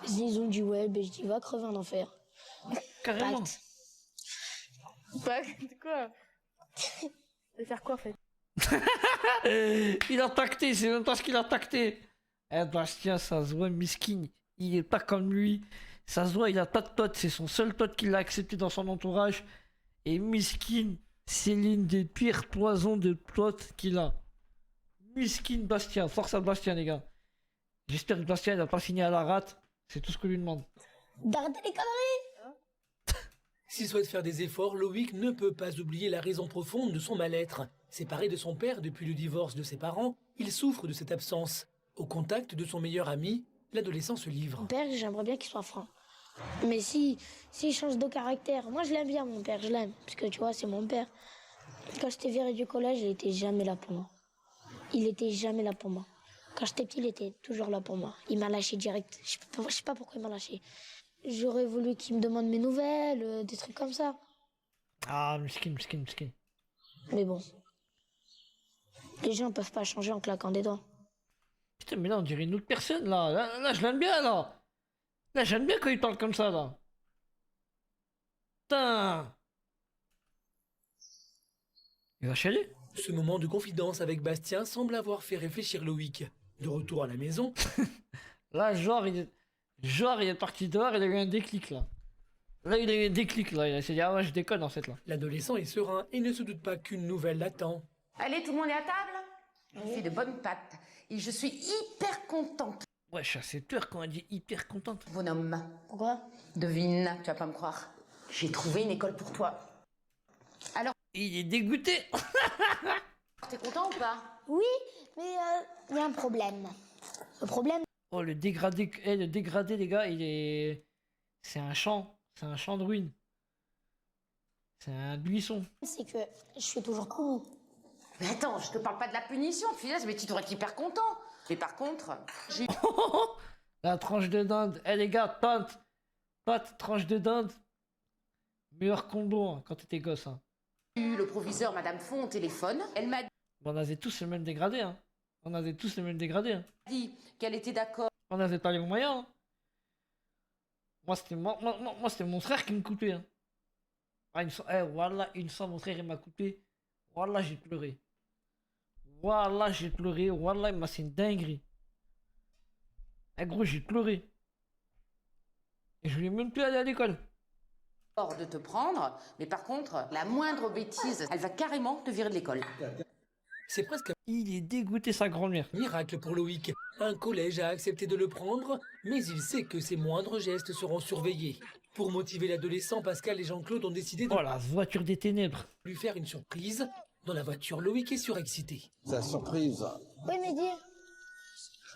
ils ont dit, ouais, ben je dis, va crever en enfer. Carrément. Pacte. Bah, quoi? De faire quoi, en fait? Il a tacté, c'est même pas ce qu'il a tacté. Eh Bastien, ça se voit, miskin. Il est pas comme lui. Ça se voit, il a pas de pote. C'est son seul pote qui l'a accepté dans son entourage. Et miskin, c'est l'une des pires poisons de potes qu'il a. Miskin Bastien. Force à Bastien, les gars. J'espère que Bastien n'a pas fini à la rate. C'est tout ce que je lui demande. D'arrêter les conneries! S'il souhaite faire des efforts, Loïc ne peut pas oublier la raison profonde de son mal-être. Séparé de son père depuis le divorce de ses parents, il souffre de cette absence. Au contact de son meilleur ami, l'adolescent se livre. Mon père, j'aimerais bien qu'il soit franc. Mais s'il change de caractère, moi je l'aime bien, mon père, je l'aime. Parce que tu vois, c'est mon père. Quand j'étais viré du collège, il était jamais là pour moi. Il était jamais là pour moi. Quand j'étais petit, il était toujours là pour moi. Il m'a lâché direct. Je sais pas pourquoi il m'a lâché. J'aurais voulu qu'il me demande mes nouvelles, des trucs comme ça. Ah, miskin. Mais bon. Les gens peuvent pas changer en claquant des doigts. Putain, mais là, on dirait une autre personne, là. Là, je l'aime bien, là. Là, j'aime bien quand il parle comme ça, là. Putain. Il va chialer. Ce moment de confidence avec Bastien semble avoir fait réfléchir Loïc. De retour à la maison, Là, genre, il est parti dehors, il a eu un déclic, là. Là, il a eu un déclic, là. Il s'est dit, ah ouais, je déconne, en fait, là. l'adolescent est serein et ne se doute pas qu'une nouvelle l'attend. Allez, tout le monde est à table? Je fais de bonnes pâtes et je suis hyper contente. Ouais, je suis assez peur quand elle dit hyper contente. Bonhomme, Pourquoi? devine, tu vas pas me croire. J'ai trouvé une école pour toi. Alors, Il est dégoûté. t'es content ou pas? Oui, mais il y a un problème. Le problème, Oh, le dégradé, les gars, il est... C'est un champ de ruines. C'est un buisson. c'est que je suis toujours cool. Mais attends, je te parle pas de la punition, punaise, mais tu devrais être hyper content. Mais par contre, j'ai La tranche de dinde. Eh les gars, pâte, tranche de dinde. Meilleur combo hein, quand t'étais gosse. Hein. eu le proviseur Madame Font au téléphone. Elle m'a Bon, on avait tous le même dégradé. Hein. Hein. dit qu'elle était d'accord. On n'avait pas les moyens. Hein. Moi, c'était mon frère qui me coupait. Hein. Ah, voilà, une fois, mon frère il m'a coupé. Voilà, j'ai pleuré. Voilà, il m'a fait une dinguerie. Eh gros, j'ai pleuré. Et je voulais même plus aller à l'école. De te prendre, mais par contre, la moindre bêtise, elle va carrément te virer de l'école. C'est presque Il est dégoûté sa grand-mère. un miracle pour Loïc. Un collège a accepté de le prendre, mais il sait que ses moindres gestes seront surveillés. Pour motiver l'adolescent, Pascal et Jean-Claude ont décidé de Oh la voiture des ténèbres. lui faire une surprise. Dans la voiture, Loïc est surexcité. C'est la surprise. Oui, mais dis,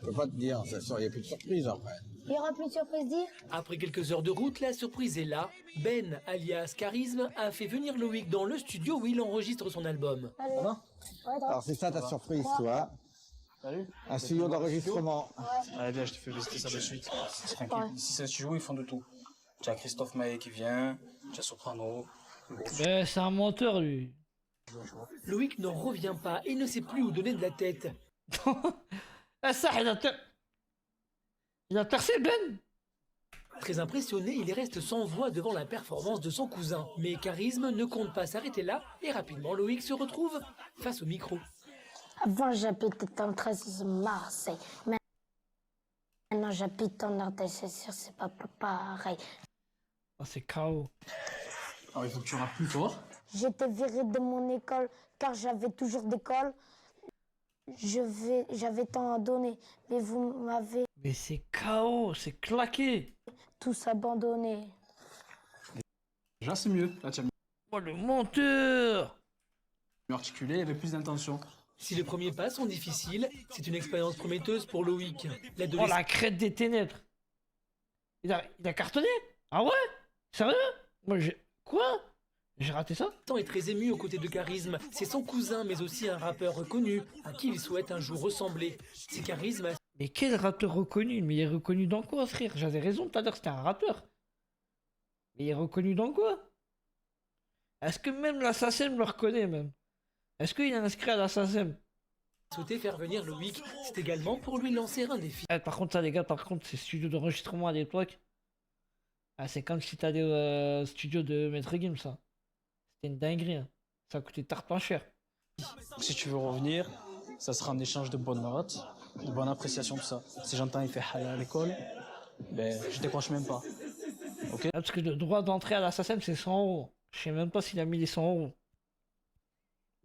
Je peux pas te dire, il n'y a plus de surprise après. il y aura plus de surprise, dis. Après quelques heures de route, la surprise est là. Ben, alias Charisme, a fait venir Loïc dans le studio où il enregistre son album. Allez. Ça va Ouais, Alors c'est ça ta surprise, tu vois. Salut. Un studio d'enregistrement. Allez, viens, je te fais visiter ça de suite. Tranquille. Ici, c'est un studio, ils font de tout. Tu as Christophe Maé qui vient, tu as Soprano. Mais c'est un menteur lui. Loïc n'en revient pas et ne sait plus où donner de la tête. Ah ça, il a percé Ben. Très impressionné, il reste sans voix devant la performance de son cousin. Mais Charisme ne compte pas s'arrêter là et rapidement Loïc se retrouve face au micro. Avant, j'habitais dans le 13 Marseille. Maintenant, j'habite en Ardèche. C'est sûr, c'est pas pareil. Oh, c'est KO. Alors il faut que tu rappes plus fort. J'étais viré de mon école car j'avais toujours d'école. J'avais tant à donner, mais vous m'avez Mais c'est KO, c'est claqué. tous abandonné. Déjà c'est mieux. Là tu as Oh le menteur. mieux articulé, il y avait plus d'intention. Si les premiers pas sont difficiles, c'est une expérience prometteuse pour Loïc. Oh L'adolescent la crête des ténèbres. Il a cartonné. Ah ouais? Sérieux? Moi j'ai... Quoi? J'ai raté ça? est très ému aux côtés de Charisme. C'est son cousin, mais aussi un rappeur reconnu, à qui il souhaite un jour ressembler. C'est Charisme. Mais quel rappeur reconnu? Mais il est reconnu dans quoi, frère? J'avais raison tout à l'heure, c'était un rappeur. Mais il est reconnu dans quoi? Est-ce que même l'assassin le reconnaît, même? Est-ce qu'il est inscrit à l'assassin? Souhaiter faire venir Loïc, c'est également pour lui lancer un défi. Par contre, ça, les gars, par contre, ces studios d'enregistrement à l'époque. Ah, c'est comme si t'allais au studio de Maître Gims, ça. C'était une dinguerie, hein. Ça coûtait tarpin cher. Si tu veux revenir, ça sera un échange de bonnes notes, de bonne appréciation, tout ça. Si j'entends il fait halal à l'école, ben je décroche même pas. Ok? Ah, parce que le droit d'entrée à l'assassin, c'est 100 euros. Je sais même pas s'il a mis les 100 euros.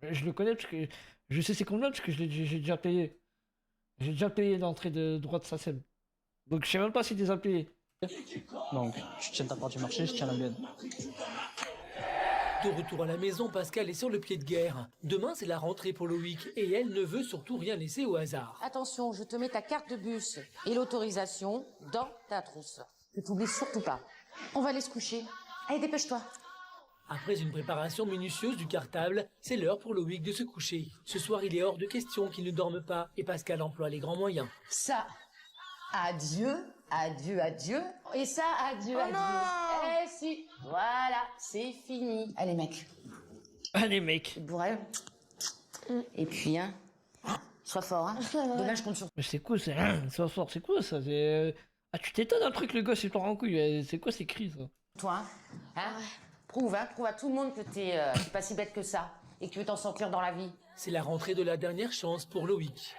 Mais je le connais parce que je sais c'est combien parce que j'ai déjà payé. J'ai déjà payé l'entrée de droit de SACEM. Donc je sais même pas s'il les a payés. Donc, tu tiens ta part du marché, je tiens la mienne. De retour à la maison, Pascal est sur le pied de guerre. Demain, c'est la rentrée pour Loïc et elle ne veut surtout rien laisser au hasard. Attention, je te mets ta carte de bus et l'autorisation dans ta trousse. Ne t'oublie surtout pas. On va aller se coucher. Allez, dépêche-toi. Après une préparation minutieuse du cartable, c'est l'heure pour Loïc de se coucher. Ce soir, il est hors de question qu'il ne dorme pas et Pascal emploie les grands moyens. Ça, adieu, adieu, adieu. Et ça, adieu, adieu. Eh si, voilà, c'est fini. Allez, mec, Allez mec. bourrel. Et puis, hein, sois fort, hein. Demain, je compte sur Mais c'est quoi ça? Ça sort, c'est quoi ça? Ah tu t'étonnes un truc le gosse il part en couille. C'est quoi ces cris ça? toi. Hein. Prouve à tout le monde que t'es pas si bête que ça et que tu veux t'en sortir dans la vie. C'est la rentrée de la dernière chance pour Loïc.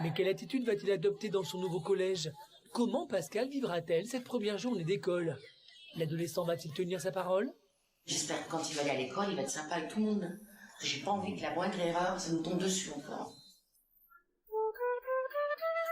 Mais quelle attitude va-t-il adopter dans son nouveau collège? Comment Pascal vivra-t-elle cette première journée d'école? L'adolescent va-t-il tenir sa parole? J'espère que quand il va aller à l'école, il va être sympa avec tout le monde. Hein. J'ai pas envie que la moindre erreur, ça nous tombe dessus encore.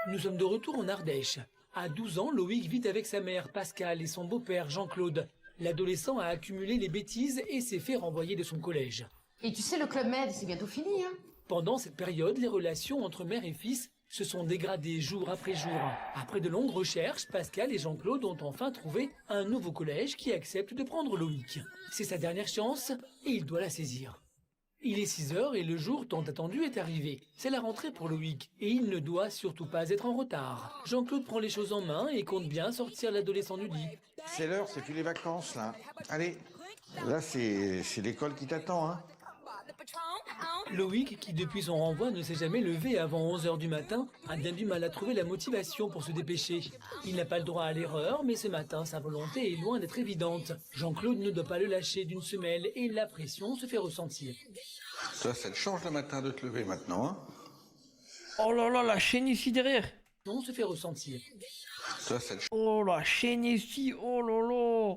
Nous sommes de retour en Ardèche. À 12 ans, Loïc vit avec sa mère Pascal et son beau-père Jean-Claude. L'adolescent a accumulé les bêtises et s'est fait renvoyer de son collège. Et tu sais, le Club Med, c'est bientôt fini, hein. Pendant cette période, les relations entre mère et fils se sont dégradées jour après jour. Après de longues recherches, Pascal et Jean-Claude ont enfin trouvé un nouveau collège qui accepte de prendre Loïc. C'est sa dernière chance et il doit la saisir. Il est 6 heures et le jour tant attendu est arrivé. C'est la rentrée pour Loïc et il ne doit surtout pas être en retard. Jean-Claude prend les choses en main et compte bien sortir l'adolescent du lit. C'est l'heure, c'est plus les vacances, là. Allez, là, c'est l'école qui t'attend, hein. Loïc, qui depuis son renvoi ne s'est jamais levé avant 11 heures du matin, a bien du mal à trouver la motivation pour se dépêcher. Il n'a pas le droit à l'erreur, mais ce matin, sa volonté est loin d'être évidente. Jean-Claude ne doit pas le lâcher d'une semelle et la pression se fait ressentir. Toi, ça te change le matin de te lever maintenant, hein. Oh là là la chaîne ici derrière. On se fait ressentir. Toi, ça te Oh la chaîne ici. Oh là là.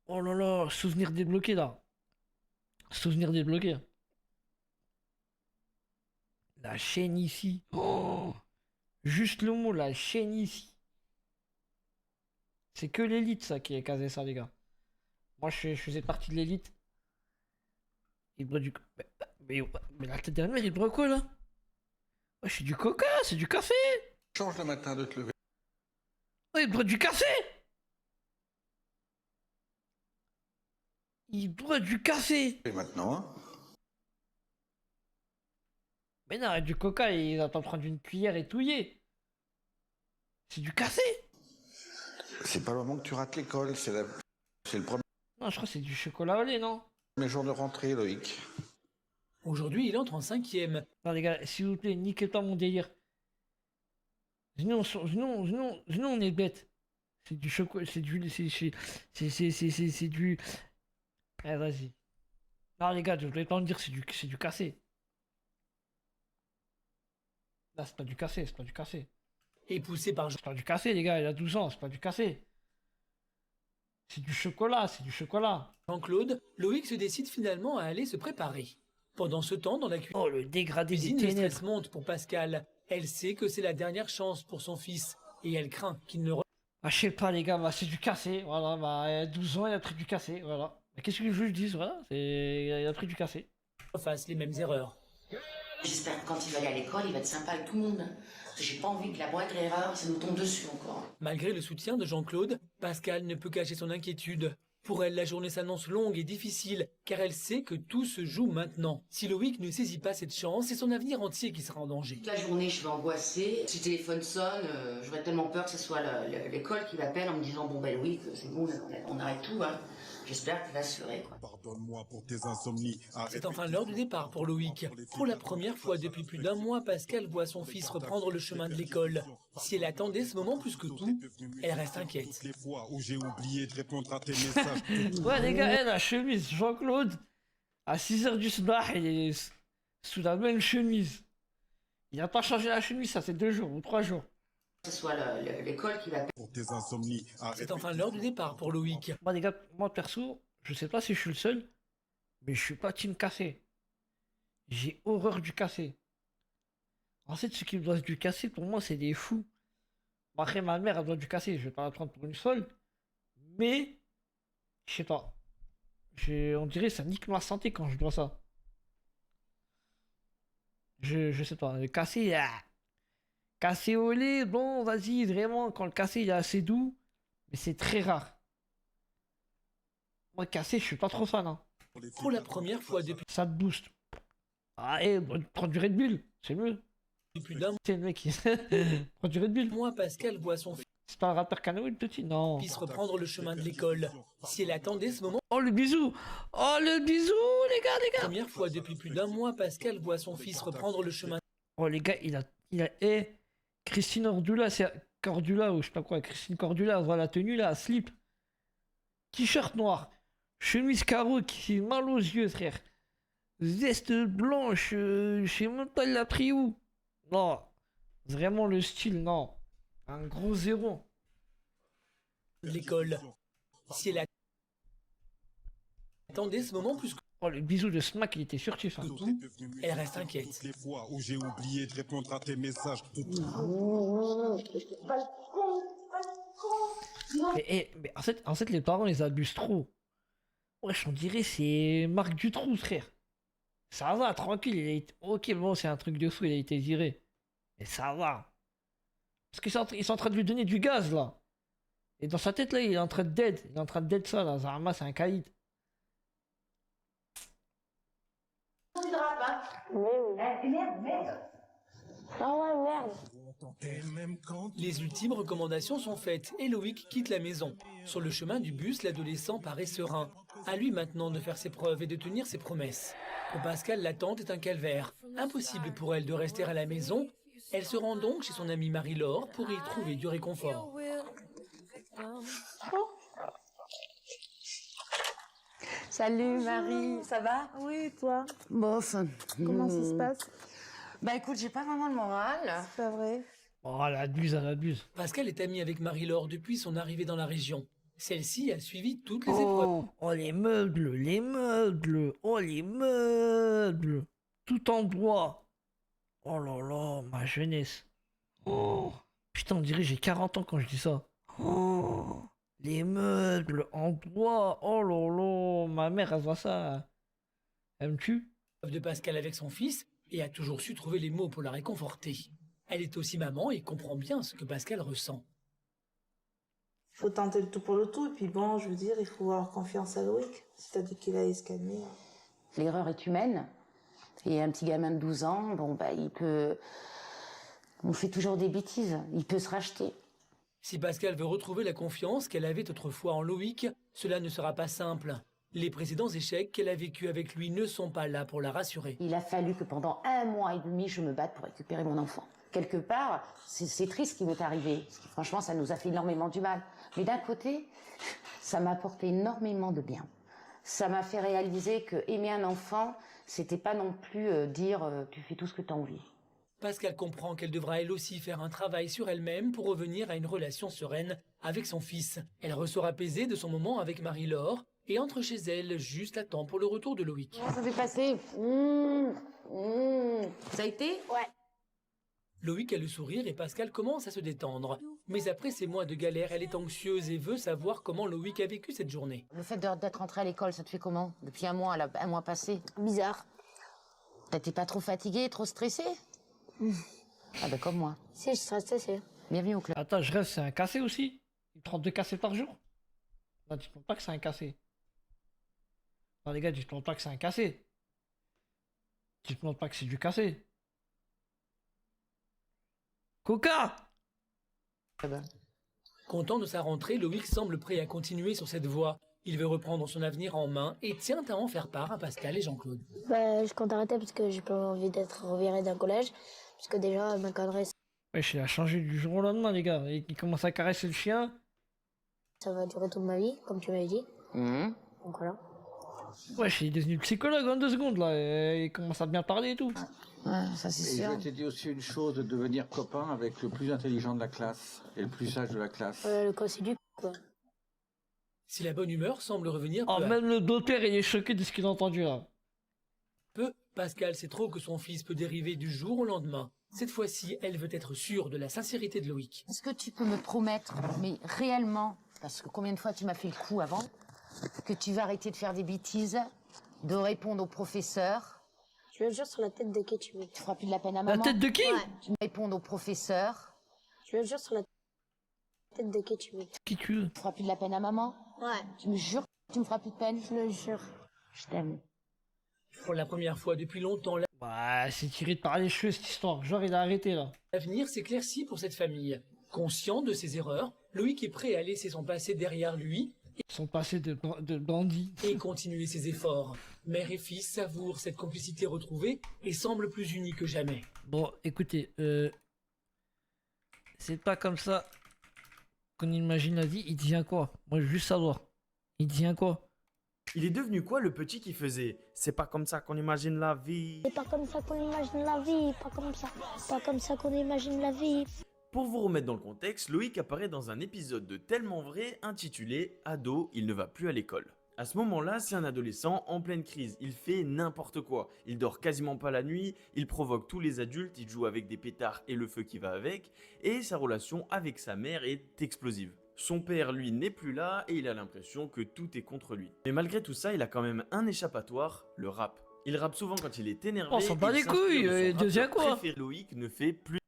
Oh là là. Souvenir débloqué là. Souvenir débloqué. La chaîne ici. Oh, juste le mot, la chaîne ici. C'est que l'élite ça qui est casé ça les gars. Moi je faisais partie de l'élite. Il boit du... Mais la tête dernière il boit quoi là? Ouais, c'est du coca, c'est du café. change le matin de te lever. Ouais, il boit du café. Il boit du café. Et maintenant, hein. Mais non, du coca, il va pas prendre une cuillère et touiller. C'est du café. C'est pas le moment que tu rates l'école, c'est le premier. Non, je crois que c'est du chocolat au lait, non? Mes jours de rentrée, Loïc. Aujourd'hui, il entre en 5e. Non, les gars, s'il vous plaît, niquez pas mon délire. Sinon, on est bête. C'est du chocolat, c'est du. C'est du. Eh, vas-y. Non, les gars, je voulais pas me dire, c'est du cassé. Là, c'est pas du cassé, c'est pas du cassé. Et poussé par C'est pas du cassé, les gars, il a 12 ans, c'est pas du cassé. C'est du chocolat, c'est du chocolat. Jean-Claude, Loïc se décide finalement à aller se préparer. Pendant ce temps, dans la Oh, le dégradé des cuisine, le ténèbres. stress monte pour Pascal. Elle sait que c'est la dernière chance pour son fils. Et elle craint qu'il ne Ah, je sais pas, les gars, bah, c'est du cassé. Voilà, bah, il a 12 ans, il a pris du cassé, voilà. Mais qu'est-ce que je veux que je dise, voilà, il a pris du cassé. refasse les mêmes erreurs. J'espère que quand il va aller à l'école, il va être sympa avec tout le monde. Parce que j'ai pas envie que la moindre erreur, ça nous tombe dessus encore. Malgré le soutien de Jean-Claude, Pascal ne peut cacher son inquiétude. Pour elle, la journée s'annonce longue et difficile, car elle sait que tout se joue maintenant. Si Loïc ne saisit pas cette chance, c'est son avenir entier qui sera en danger. Toute la journée, je vais angoisser. Si le téléphone sonne, j'aurais tellement peur que ce soit l'école qui m'appelle en me disant « Bon ben oui, c'est bon, on arrête tout, hein. » J'espère qu'il va se leurrer, quoi. Pardonne-moi pour tes insomnies. C'est enfin l'heure du départ pour Loïc. Pour la première fois depuis plus d'un mois, Pascal voit son fils reprendre le chemin de l'école. Si elle attendait ce moment plus que tout, elle reste inquiète. Les fois où j'ai oublié de répondre à tes messages. Ouais, les gars, la chemise, Jean-Claude, à 6h du soir, il est sous la même chemise. Il a pas changé la chemise, ça c'est 2 jours ou 3 jours. Que ce soit l'école qui m'appelle. Pour tes insomnies. C'est enfin l'heure du départ pour Loïc. Moi, les gars, moi perso, je sais pas si je suis le seul, mais je suis pas team cassé. J'ai horreur du cassé. En fait, ceux qui doivent du cassé, pour moi, c'est des fous. Bon, après, ma mère, elle doit du cassé, je vais pas la prendre pour une folle, mais je sais pas. On dirait que ça nique ma santé quand je dois ça. Je sais pas. Le cassé, cassé au lait, bon, vas-y, vraiment, quand le cassé il est assez doux, mais c'est très rare. Moi, cassé, je suis pas trop fan. Hein. Pour la première fois depuis Ça te booste. Ah, prends du Red Bull, c'est mieux. plus d'un C'est le mec qui. Prends du Red Bull. mois, Pascal voit son C'est pas un rappeur Canoë, le petit? Non. fils reprendre le chemin de l'école. Si elle attendait ce moment, Oh, le bisou! Oh, le bisou, les gars! première fois depuis plus d'un mois, Pascal voit son fils reprendre le chemin. Oh, les gars, il a. Christine Cordula, c'est Cordula ou je sais pas quoi. Christine Cordula, elle voit la tenue là, slip. T-shirt noir. Chemise carreau qui fait mal aux yeux, frère. Veste blanche, je sais même pas il l'a pris où. Non. Vraiment le style, non. Un gros zéro. L'école. Si elle attendait ce moment plus que Oh, le bisou de Smack, il était furtif. Hein. tout, elle reste inquiète. Les fois où j'ai oublié de répondre à tes messages. Mais en fait, les parents, ils abusent trop. Wesh, on dirait c'est Marc Dutroux, frère. Ça va, tranquille. Ok, bon, c'est un truc de fou, il a été viré. Mais ça va. Parce qu'ils sont en train de lui donner du gaz, là. Et dans sa tête, là, il est en train de dead. Il est en train de dead ça, là. Zarma, c'est un caïd. Ah ouais, merde. Les ultimes recommandations sont faites et Loïc quitte la maison. Sur le chemin du bus, l'adolescent paraît serein. À lui maintenant de faire ses preuves et de tenir ses promesses. Pour Pascal, l'attente est un calvaire. Impossible pour elle de rester à la maison. Elle se rend donc chez son amie Marie-Laure pour y trouver du réconfort. Salut Marie, ça va? Oui, toi? Bof. Comment ça se passe? Bah écoute, j'ai pas vraiment le moral. C'est pas vrai. Oh, elle abuse, elle abuse. Pascal est amie avec Marie-Laure depuis son arrivée dans la région. Celle-ci a suivi toutes les épreuves. Oh, les meubles, les meubles. Oh, les meubles. Tout en bois. Oh là là, ma jeunesse. Oh, putain, on dirait que j'ai 40 ans quand je dis ça. Oh, les meubles en bois. Oh là là, ma mère, elle voit ça. Elle me tue. De Pascal avec son fils et a toujours su trouver les mots pour la réconforter. Elle est aussi maman et comprend bien ce que Pascal ressent. Faut tenter le tout pour le tout, et puis bon, je veux dire, il faut avoir confiance à Loïc. Si t'as dit qu'il allait se calmer. L'erreur est humaine. Et un petit gamin de 12 ans, bon bah il peut... On fait toujours des bêtises, il peut se racheter. Si Pascal veut retrouver la confiance qu'elle avait autrefois en Loïc, cela ne sera pas simple. Les précédents échecs qu'elle a vécus avec lui ne sont pas là pour la rassurer. Il a fallu que pendant 1 mois et demi, je me batte pour récupérer mon enfant. Quelque part, c'est triste ce qui m'est arrivé. Parce que franchement, ça nous a fait énormément du mal. Mais d'un côté, ça m'a apporté énormément de bien. Ça m'a fait réaliser que aimer un enfant, c'était pas non plus dire tu fais tout ce que tu as envie. Pascal comprend qu'elle devra elle aussi faire un travail sur elle-même pour revenir à une relation sereine avec son fils. Elle ressort apaisée de son moment avec Marie-Laure et entre chez elle juste à temps pour le retour de Loïc. Comment ça s'est passé Ça a été? Ouais. Loïc a le sourire et Pascal commence à se détendre. Mais après ces mois de galère, elle est anxieuse et veut savoir comment Loïc a vécu cette journée. Le fait d'être rentré à l'école, ça te fait comment? Depuis 1 mois, 1 mois passé. Bizarre. T'es pas trop fatigué, trop stressé? Ah ben comme moi. Si, je serais stressée. Bienvenue au club. Attends, je reste, c'est un cassé aussi? Il prend 2 cassés par jour? Non, tu te montres pas que c'est un cassé. Non, les gars, tu te montres pas que c'est un cassé. Tu te montres pas que c'est du cassé. Coca! Content de sa rentrée, Loïc semble prêt à continuer sur cette voie. Il veut reprendre son avenir en main et tient à en faire part à Pascal et Jean-Claude. Bah, je compte arrêter parce que j'ai pas envie d'être reviré d'un collège. Parce que déjà, ma connerie, Wesh, il a changé du jour au lendemain, les gars. Il commence à caresser le chien. ça va durer toute ma vie, comme tu m'avais dit. Donc voilà. Wesh, il est devenu psychologue en 2 secondes, là. Et il commence à bien parler et tout. Ouais, ça c'est Et sûr. je t'ai dit aussi une chose, de devenir copain avec le plus intelligent de la classe et le plus sage de la classe. Le cas, c'est du quoi. Si la bonne humeur semble revenir Oh, peu à même le docteur, il est choqué de ce qu'il a entendu, là. peu, Pascal sait trop que son fils peut dériver du jour au lendemain. Cette fois-ci, elle veut être sûre de la sincérité de Loïc. Est-ce que tu peux me promettre, mais réellement, parce que combien de fois tu m'as fait le coup avant, que tu vas arrêter de faire des bêtises, de répondre au professeur? Je le jure sur la tête de qui tu veux. Tu feras plus de la peine à La maman? tête de qui? Ouais. Tu me réponds au professeur? Je le jure sur la tête de qui tu veux. Qui tu veux? Tu feras plus de la peine à maman? Ouais. Tu me jures que tu me feras plus de peine? Je le jure. Je t'aime. Pour la première fois depuis longtemps, Bah, c'est tiré de par les cheveux, cette histoire. Genre, il a arrêté, là. l'avenir s'éclaircit pour cette famille. Conscient de ses erreurs, Loïc est prêt à laisser son passé derrière lui Son passé de bandit. et continuer ses efforts. Mère et fils savourent cette complicité retrouvée et semblent plus unis que jamais. Bon, écoutez, c'est pas comme ça qu'on imagine la vie. Il devient quoi? Moi, je veux juste savoir. Il devient quoi? Il est devenu quoi le petit qui faisait C'est pas comme ça qu'on imagine la vie. C'est pas comme ça qu'on imagine la vie. Pas comme ça. Pas comme ça qu'on imagine la vie. Pour vous remettre dans le contexte, Loïc apparaît dans un épisode de Tellement Vrai intitulé Ado, il ne va plus à l'école. À ce moment-là, c'est un adolescent en pleine crise, il fait n'importe quoi, il dort quasiment pas la nuit, il provoque tous les adultes, il joue avec des pétards et le feu qui va avec, et sa relation avec sa mère est explosive. Son père, lui, n'est plus là et il a l'impression que tout est contre lui. Mais malgré tout ça, il a quand même un échappatoire, le rap. Il rappe souvent quand il est énervé. On s'en bat il les s'inspire couilles, de son il devient rappeur quoi? préféré. Loïc ne fait plus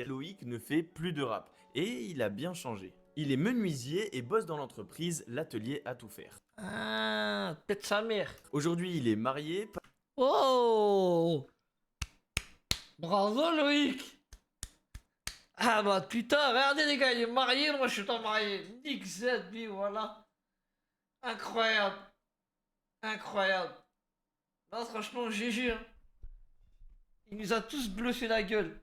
Loïc ne fait plus de rap. Et il a bien changé. Il est menuisier et bosse dans l'entreprise L'Atelier à tout faire. Ah, peut-être sa mère. Aujourd'hui, il est marié. Oh! Bravo, Loïc! Ah bah putain, regardez les gars, il est marié, moi je suis pas marié. Nick Z, lui, voilà. Incroyable. Incroyable. Là, franchement, GG. Hein. Il nous a tous bluffé la gueule.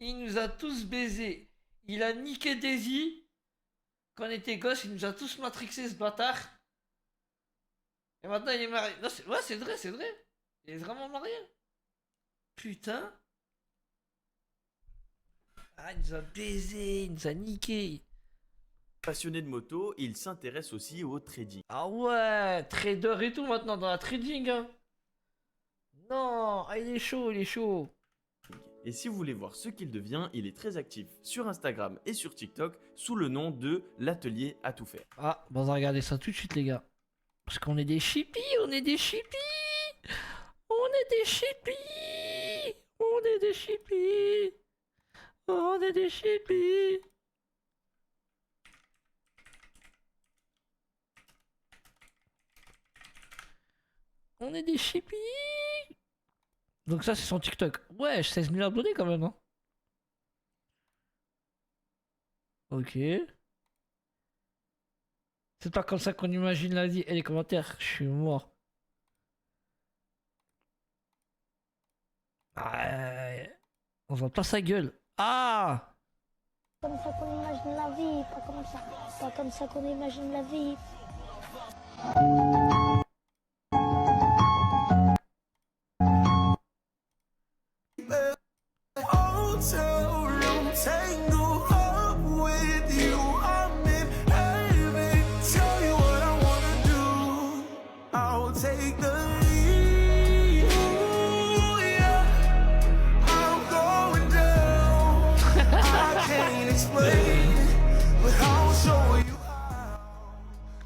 Il nous a tous baisé. Il a niqué Daisy. Quand on était gosse, il nous a tous matrixé ce bâtard. Et maintenant il est marié. Non, ouais, c'est vrai, c'est vrai. Il est vraiment marié. Putain. Ah, il nous a baisé, il nous a niqué. Passionné de moto, il s'intéresse aussi au trading. Ah ouais, trader et tout maintenant dans la trading. Hein. Non, ah, il est chaud, il est chaud. Et si vous voulez voir ce qu'il devient, il est très actif sur Instagram et sur TikTok sous le nom de L'Atelier à tout faire. Ah, bon, on va regarder ça tout de suite, les gars. Parce qu'on est des chippies, on est des chippies. On est des chippies. On est des chippies. On est des chippies. On est des chippies. Donc ça, c'est son TikTok. Ouais, 16 000 abonnés quand même, hein. Ok. C'est pas comme ça qu'on imagine la vie. Et les commentaires, je suis mort. Ah, on voit pas sa gueule. Ah! Comme ça qu'on imagine la vie, pas comme ça. Pas comme ça qu'on imagine la vie.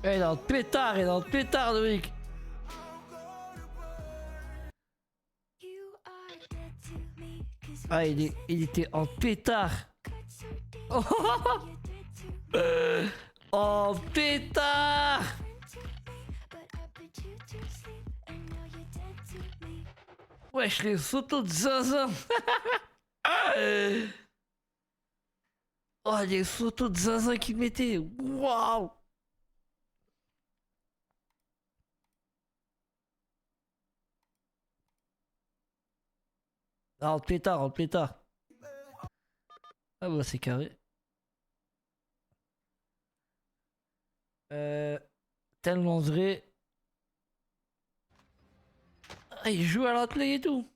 Il est dans le pétard, il est dans le pétard, Loïc. Ah, il était en pétard. Oh, en pétard. Wesh, les photos de zinzin. Oh, les photos de zinzin qu'il mettait. Waouh. Ah, en pétard, en pétard. Ah bah c'est carré. Tellement vrai. Ah, il joue à la play et tout.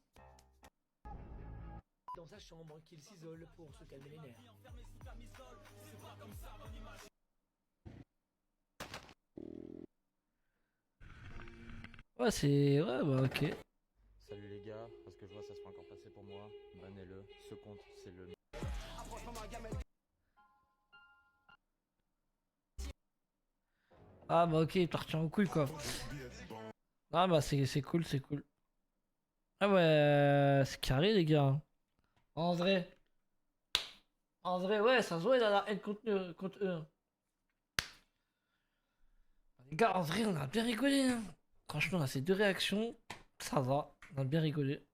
Dans sa chambre, qu'il s'isole pour se calmer les nerfs. Ouais, c'est... Ouais, bah ok. Salut les gars, parce que je vois ça sera encore passé pour moi. Bannez-le, ce compte c'est le... Ah bah ok, il partit en couille quoi. Ah bah c'est cool, c'est cool. Ah ouais, c'est carré les gars. En vrai. En vrai, ouais, ça se voit, il a la haine contre eux. Les gars, en vrai, on a bien rigolé. Hein. Franchement, là, ces deux réactions, ça va. On a bien rigolé.